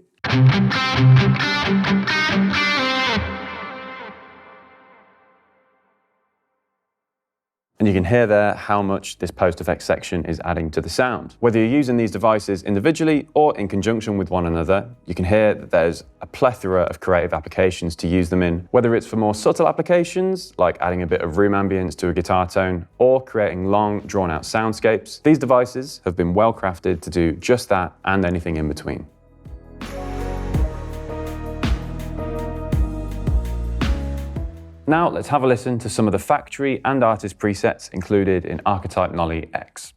And you can hear there how much this post effects section is adding to the sound. Whether you're using these devices individually or in conjunction with one another, you can hear that there's a plethora of creative applications to use them in, whether it's for more subtle applications, like adding a bit of room ambience to a guitar tone, or creating long, drawn-out soundscapes. These devices have been well crafted to do just that and anything in between. Now let's have a listen to some of the factory and artist presets included in Archetype Nolly X.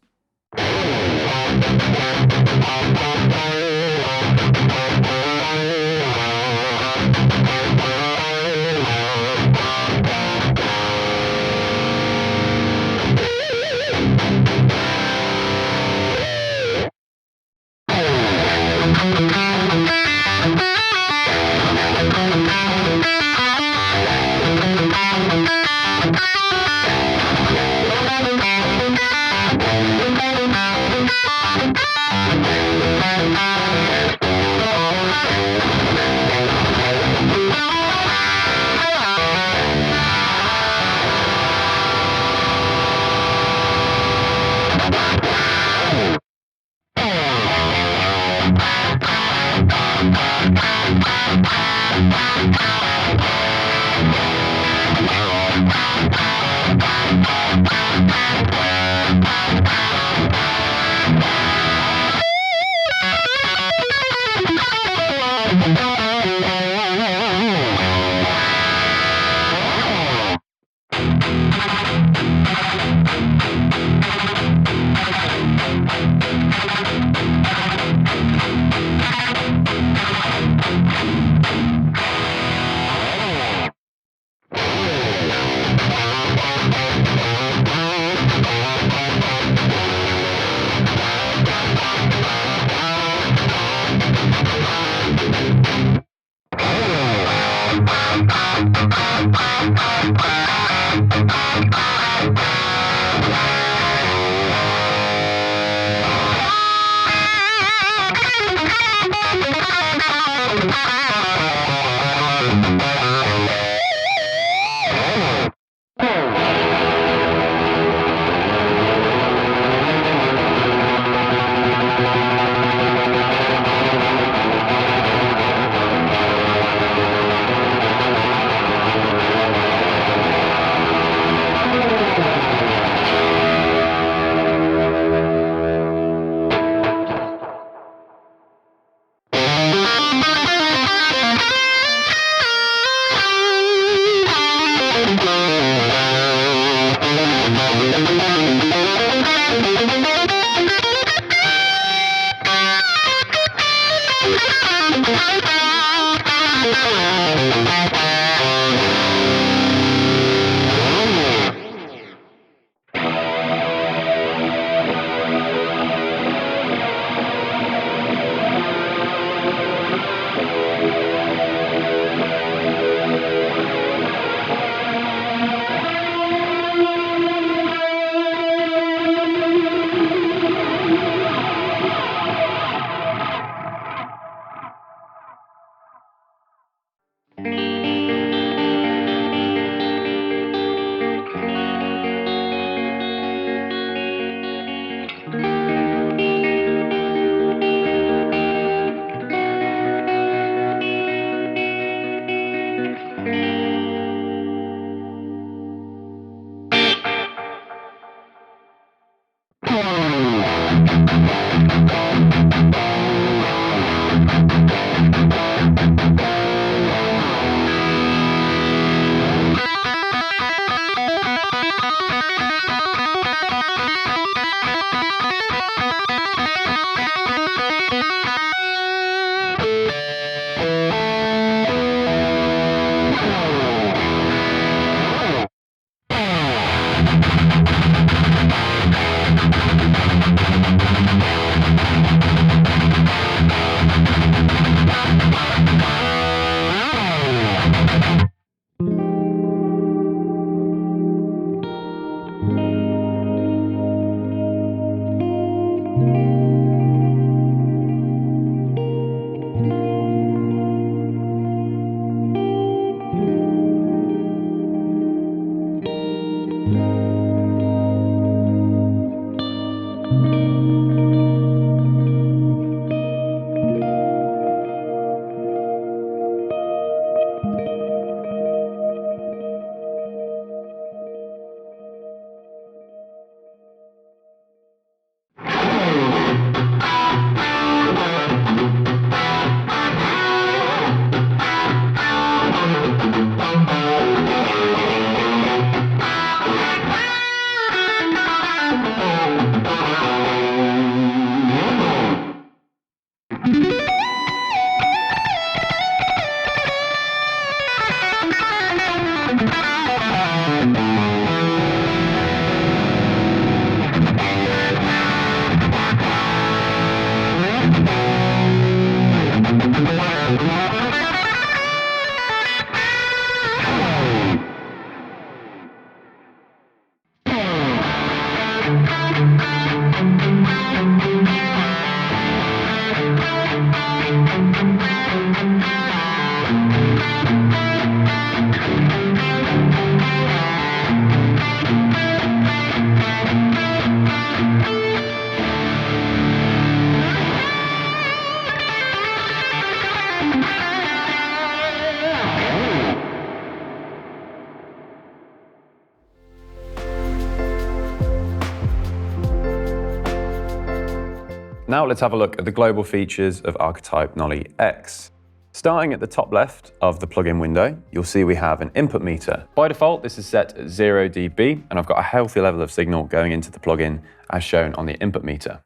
Now let's have a look at the global features of Archetype Nolly X. Starting at the top left of the plugin window, you'll see we have an input meter. By default, this is set at 0 dB, and I've got a healthy level of signal going into the plugin as shown on the input meter.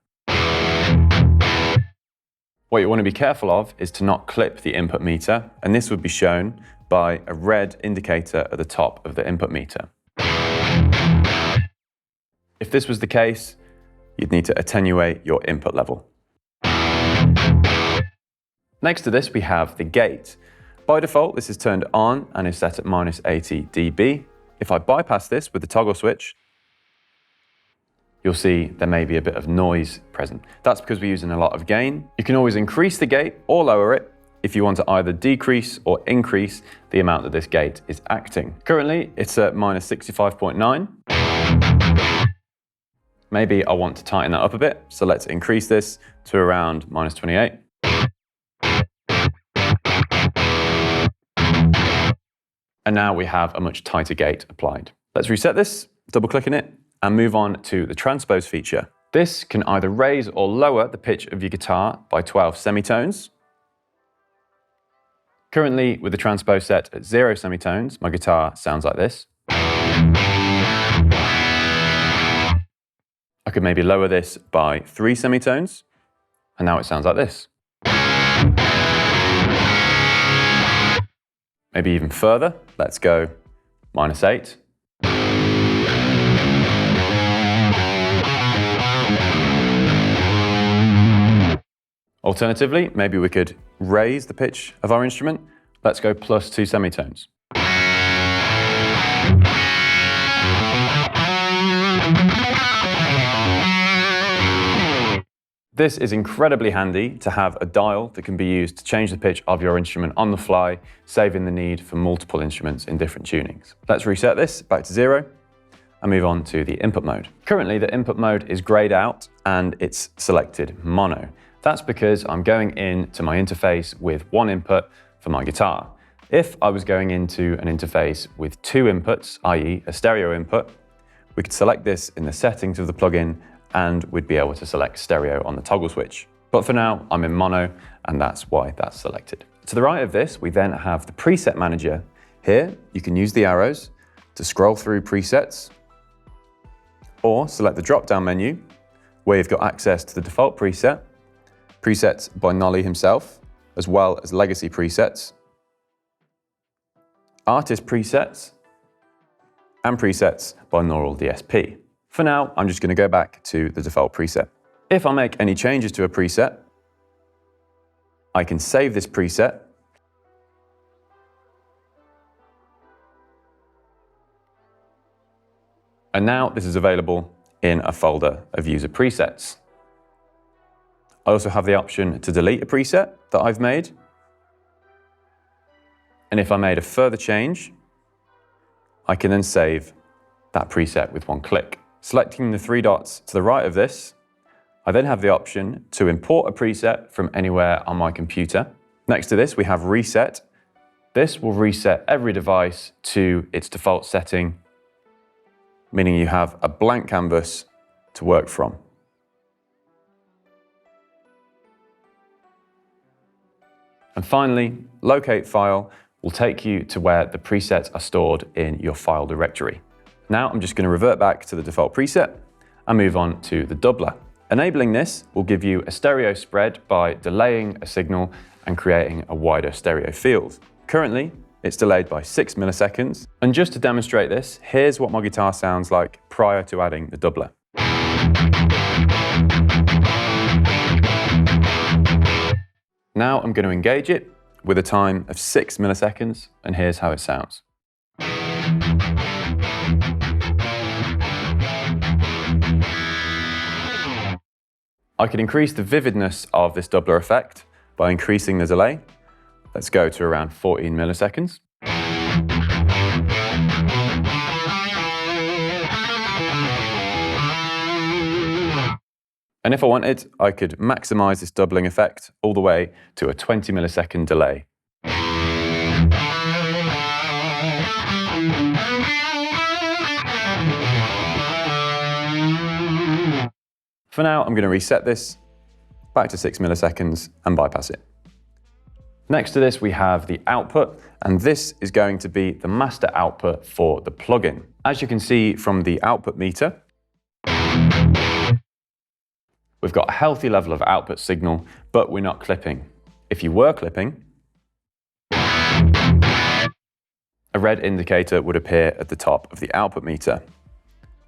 What you want to be careful of is to not clip the input meter, and this would be shown by a red indicator at the top of the input meter. If this was the case, you'd need to attenuate your input level. Next to this, we have the gate. By default, this is turned on and is set at -80 dB. If I bypass this with the toggle switch, you'll see there may be a bit of noise present. That's because we're using a lot of gain. You can always increase the gate or lower it if you want to either decrease or increase the amount that this gate is acting. Currently, it's at -65.9. Maybe I want to tighten that up a bit, so let's increase this to around -28. And now we have a much tighter gate applied. Let's reset this, double-clicking it, and move on to the transpose feature. This can either raise or lower the pitch of your guitar by 12 semitones. Currently, with the transpose set at 0 semitones, my guitar sounds like this. I could maybe lower this by 3 semitones, and now it sounds like this. Maybe even further, let's go -8. Alternatively, maybe we could raise the pitch of our instrument. Let's go +2 semitones. This is incredibly handy to have a dial that can be used to change the pitch of your instrument on the fly, saving the need for multiple instruments in different tunings. Let's reset this back to 0 and move on to the input mode. Currently, the input mode is grayed out and it's selected mono. That's because I'm going into my interface with one input for my guitar. If I was going into an interface with 2 inputs, i.e. a stereo input, we could select this in the settings of the plugin and we'd be able to select stereo on the toggle switch. But for now, I'm in mono, and that's why that's selected. To the right of this, we then have the preset manager. Here, you can use the arrows to scroll through presets, or select the drop-down menu, where you've got access to the default preset, presets by Nolly himself, as well as legacy presets, artist presets, and presets by Neural DSP. For now, I'm just going to go back to the default preset. If I make any changes to a preset, I can save this preset. And now this is available in a folder of user presets. I also have the option to delete a preset that I've made. And if I made a further change, I can then save that preset with one click. Selecting the 3 dots to the right of this, I then have the option to import a preset from anywhere on my computer. Next to this, we have reset. This will reset every device to its default setting, meaning you have a blank canvas to work from. And finally, locate file will take you to where the presets are stored in your file directory. Now I'm just going to revert back to the default preset and move on to the doubler. Enabling this will give you a stereo spread by delaying a signal and creating a wider stereo field. Currently, it's delayed by 6 milliseconds. And just to demonstrate this, here's what my guitar sounds like prior to adding the doubler. Now I'm going to engage it with a time of 6 milliseconds, and here's how it sounds. I could increase the vividness of this doubler effect by increasing the delay. Let's go to around 14 milliseconds. And if I wanted, I could maximize this doubling effect all the way to a 20 millisecond delay. For now, I'm going to reset this back to 6 milliseconds and bypass it. Next to this, we have the output, and this is going to be the master output for the plugin. As you can see from the output meter, we've got a healthy level of output signal, but we're not clipping. If you were clipping, a red indicator would appear at the top of the output meter.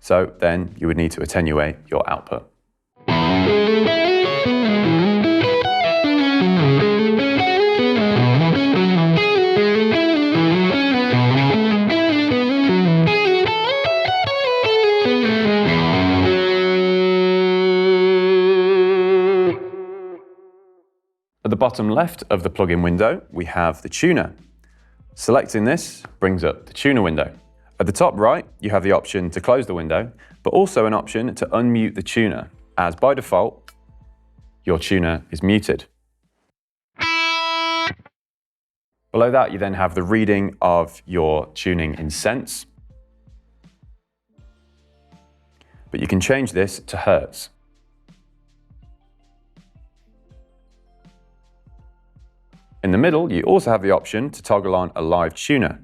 So then you would need to attenuate your output. At the bottom left of the plugin window, we have the tuner. Selecting this brings up the tuner window. At the top right, you have the option to close the window, but also an option to unmute the tuner, as by default, your tuner is muted. Below that, you then have the reading of your tuning in cents, but you can change this to hertz. In the middle, you also have the option to toggle on a live tuner.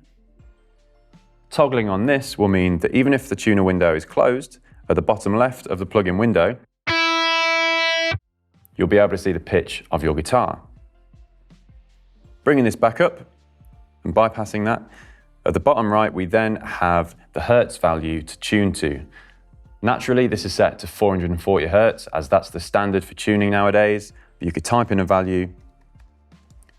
Toggling on this will mean that even if the tuner window is closed, at the bottom left of the plugin window, you'll be able to see the pitch of your guitar. Bringing this back up and bypassing that, at the bottom right, we then have the hertz value to tune to. Naturally, this is set to 440 hertz, as that's the standard for tuning nowadays, but you could type in a value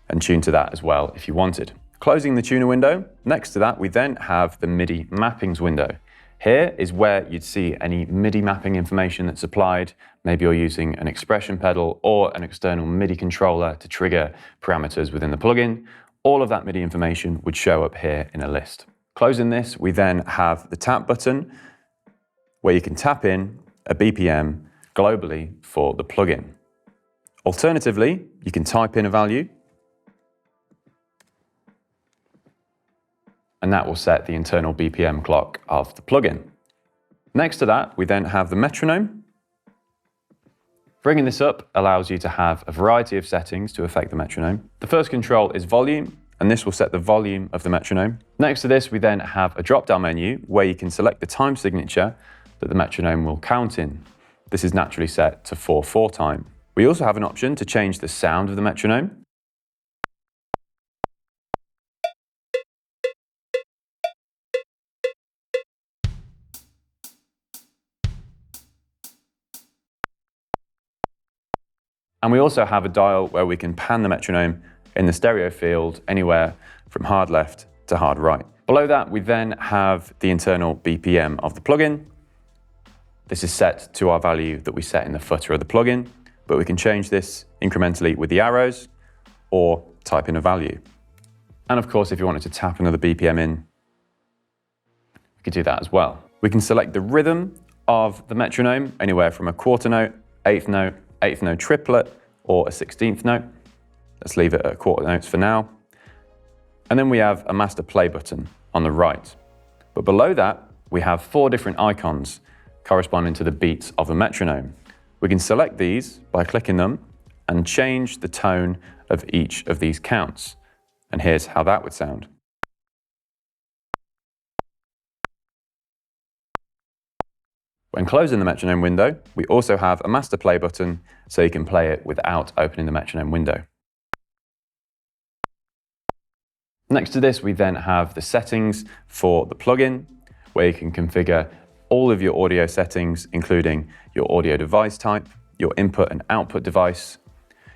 and tune to that as well if you wanted. Closing the tuner window, next to that we then have the MIDI mappings window. Here is where you'd see any MIDI mapping information that's applied. Maybe you're using an expression pedal or an external MIDI controller to trigger parameters within the plugin. All of that MIDI information would show up here in a list. Closing this, we then have the tap button where you can tap in a BPM globally for the plugin. Alternatively, you can type in a value, and that will set the internal BPM clock of the plugin. Next to that, we then have the metronome. Bringing this up allows you to have a variety of settings to affect the metronome. The first control is volume, and this will set the volume of the metronome. Next to this, we then have a drop-down menu where you can select the time signature that the metronome will count in. This is naturally set to 4/4 time. We also have an option to change the sound of the metronome. And we also have a dial where we can pan the metronome in the stereo field anywhere from hard left to hard right. Below that, we then have the internal BPM of the plugin. This is set to our value that we set in the footer of the plugin, but we can change this incrementally with the arrows or type in a value. And of course, if you wanted to tap another BPM in, we could do that as well. We can select the rhythm of the metronome, anywhere from a quarter note, eighth note triplet, or a 16th note. Let's leave it at quarter notes for now. And then we have a master play button on the right. But below that, we have 4 different icons corresponding to the beats of the metronome. We can select these by clicking them and change the tone of each of these counts. And here's how that would sound. When closing the metronome window, we also have a master play button so you can play it without opening the metronome window. Next to this, we then have the settings for the plugin, where you can configure all of your audio settings, including your audio device type, your input and output device,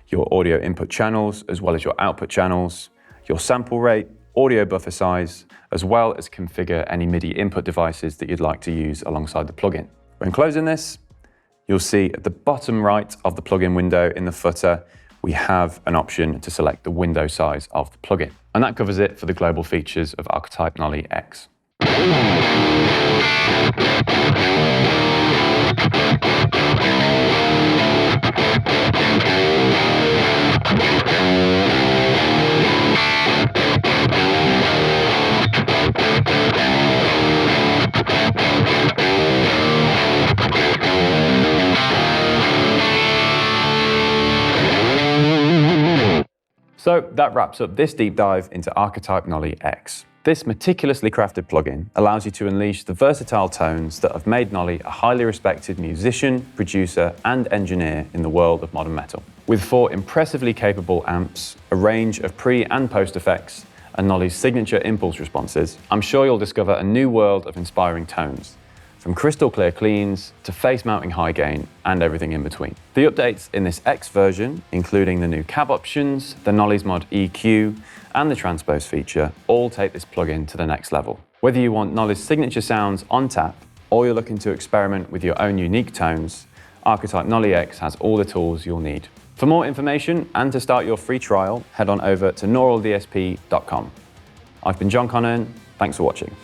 your audio input channels, as well as your output channels, your sample rate, audio buffer size, as well as configure any MIDI input devices that you'd like to use alongside the plugin. When closing this, you'll see at the bottom right of the plugin window in the footer, we have an option to select the window size of the plugin. And that covers it for the global features of Archetype Nolly X. So that wraps up this deep dive into Archetype Nolly X. This meticulously crafted plugin allows you to unleash the versatile tones that have made Nolly a highly respected musician, producer, and engineer in the world of modern metal. With 4 impressively capable amps, a range of pre- and post-effects, and Nolly's signature impulse responses, I'm sure you'll discover a new world of inspiring tones, from crystal clear cleans to face-mounting high gain and everything in between. The updates in this X version, including the new cab options, the Nolly's Mod EQ, and the transpose feature, all take this plugin to the next level. Whether you want Nolly's signature sounds on tap, or you're looking to experiment with your own unique tones, Archetype Nolly X has all the tools you'll need. For more information and to start your free trial, head on over to neuraldsp.com. I've been John Connon, thanks for watching.